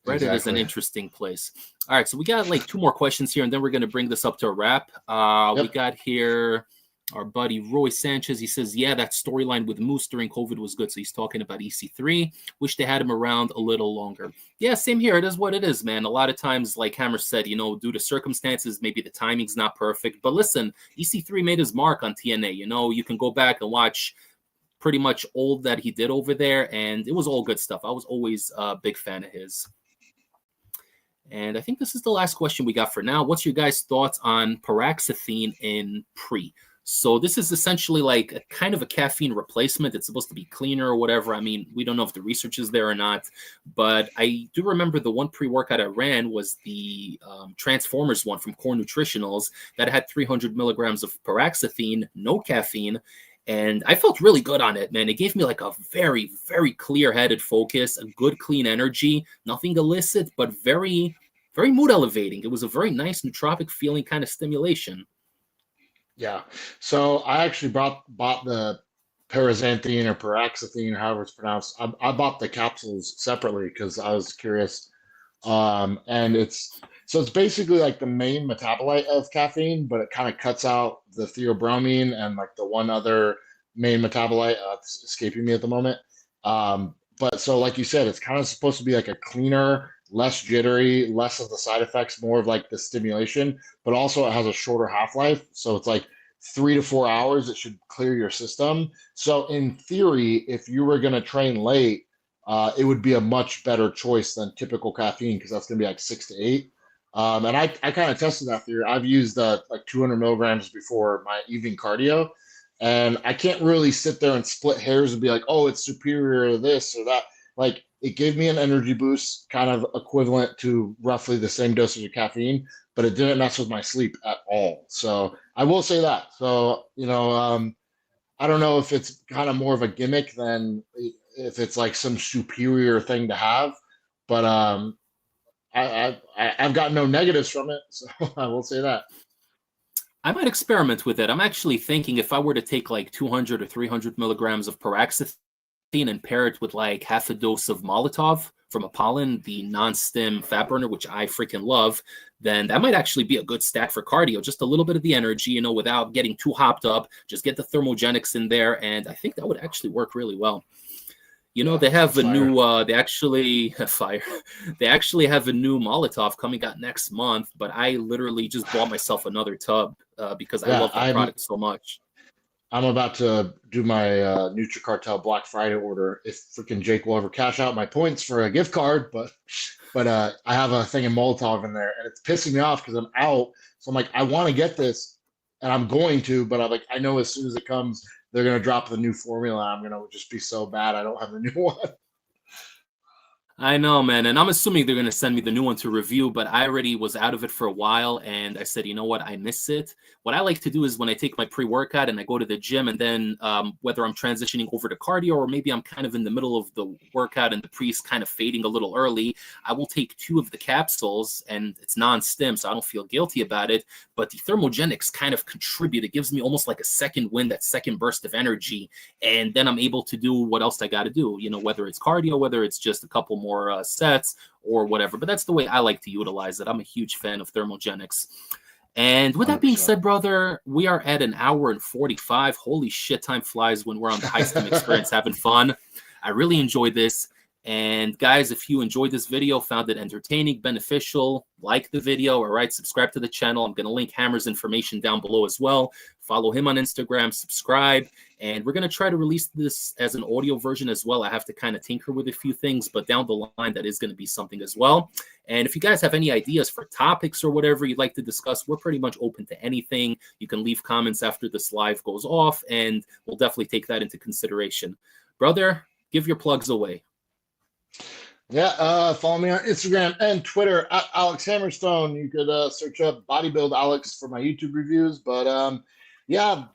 Reddit is an interesting place. All right, so we got like 2 more questions here, and then we're going to bring this up to a wrap. We got here our buddy Roy Sanchez. He says, yeah, that storyline with Moose during COVID was good. So he's talking about EC3. Wish they had him around a little longer. Yeah, same here. It is what it is, man. A lot of times, like Hammer said, you know, due to circumstances, maybe the timing's not perfect. But listen, EC3 made his mark on TNA. You know, you can go back and watch pretty much all that he did over there, and it was all good stuff. I was always a big fan of his. And I think this is the last question we got for now. What's your guys' thoughts on paroxetine in pre? So this is essentially like a kind of a caffeine replacement. It's supposed to be cleaner or whatever. I mean, we don't know if the research is there or not. But I do remember the one pre-workout I ran was the Transformers one from Core Nutritionals that had 300 milligrams of paroxetine, no caffeine. And I felt really good on it, man. It gave me like a very, very clear-headed focus, a good, clean energy, nothing illicit, but very, very mood elevating. It was a very nice nootropic feeling kind of stimulation. Yeah. So I actually bought the paraxanthine or paroxetine, or however it's pronounced. I bought the capsules separately because I was curious. And it's basically like the main metabolite of caffeine, but it kind of cuts out the theobromine and like the one other main metabolite. It's escaping me at the moment. But so like you said, it's kind of supposed to be like a cleaner, less jittery, less of the side effects, more of like the stimulation, but also it has a shorter half-life. So it's like 3 to 4 hours. It should clear your system. So in theory, if you were going to train late, it would be a much better choice than typical caffeine because that's going to be like 6 to 8. And I kind of tested that theory. I've used like 200 milligrams before my evening cardio, and I can't really sit there and split hairs and be like, oh, it's superior to this or that. Like it gave me an energy boost, kind of equivalent to roughly the same dosage of caffeine, but it didn't mess with my sleep at all. So I will say that. So, you know, I don't know if it's kind of more of a gimmick than if it's like some superior thing to have, but I've got no negatives from it, so I will say that. I might experiment with it. I'm actually thinking if I were to take like 200 or 300 milligrams of paroxetine and pair it with like half a dose of Molotov from Apollon, the non-stim fat burner, which I freaking love, then that might actually be a good stack for cardio. Just a little bit of the energy, you know, without getting too hopped up. Just get the thermogenics in there, and I think that would actually work really well. You know, Yeah, they have a fire. new, they actually fire. They actually have a new Molotov coming out next month, but I literally just bought myself another tub because I Yeah, love that product so much. I'm about to do my NutriCartel Black Friday order. If freaking Jake will ever cash out my points for a gift card, but I have a thing of Molotov in there, and it's pissing me off because I'm out. So I'm like, I want to get this, and I'm going to, but I'm like, I know as soon as it comes, they're gonna drop the new formula. I'm gonna just be so bad I don't have the new one. I know, man. And I'm assuming they're going to send me the new one to review, but I already was out of it for a while. And I said, you know what? I miss it. What I like to do is when I take my pre workout and I go to the gym, and then whether I'm transitioning over to cardio or maybe I'm kind of in the middle of the workout and the pre's kind of fading a little early, I will take 2 of the capsules, and it's non stim, so I don't feel guilty about it. But the thermogenics kind of contribute. It gives me almost like a second wind, that second burst of energy. And then I'm able to do what else I got to do, you know, whether it's cardio, whether it's just a couple more sets or whatever. But that's the way I like to utilize it. I'm a huge fan of thermogenics. And with that being 100%. said, brother, we are at 1 hour and 45. Holy shit, time flies when we're on the High Stim experience having fun. I really enjoyed this. And guys, if you enjoyed this video, found it entertaining, beneficial, like the video, all right, subscribe to the channel. I'm going to link Hammer's information down below as well. Follow him on Instagram, subscribe, and we're going to try to release this as an audio version as well. I have to kind of tinker with a few things, but down the line, that is going to be something as well. And if you guys have any ideas for topics or whatever you'd like to discuss, we're pretty much open to anything. You can leave comments after this live goes off, and we'll definitely take that into consideration. Brother, give your plugs away. Yeah, follow me on Instagram and Twitter at Alex Hammerstone. You could search up Bodybuild Alex for my YouTube reviews. But yeah,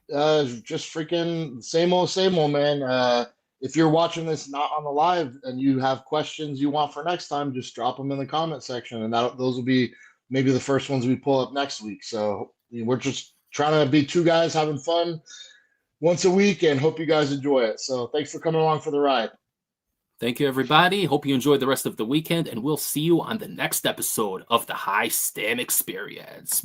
just freaking same old, man. If you're watching this not on the live and you have questions you want for next time, just drop them in the comment section, and those will be maybe the first ones we pull up next week. So we're just trying to be 2 guys having fun once a week, and hope you guys enjoy it. So thanks for coming along for the ride. Thank you, everybody. Hope you enjoyed the rest of the weekend, and we'll see you on the next episode of the High Stim Experience.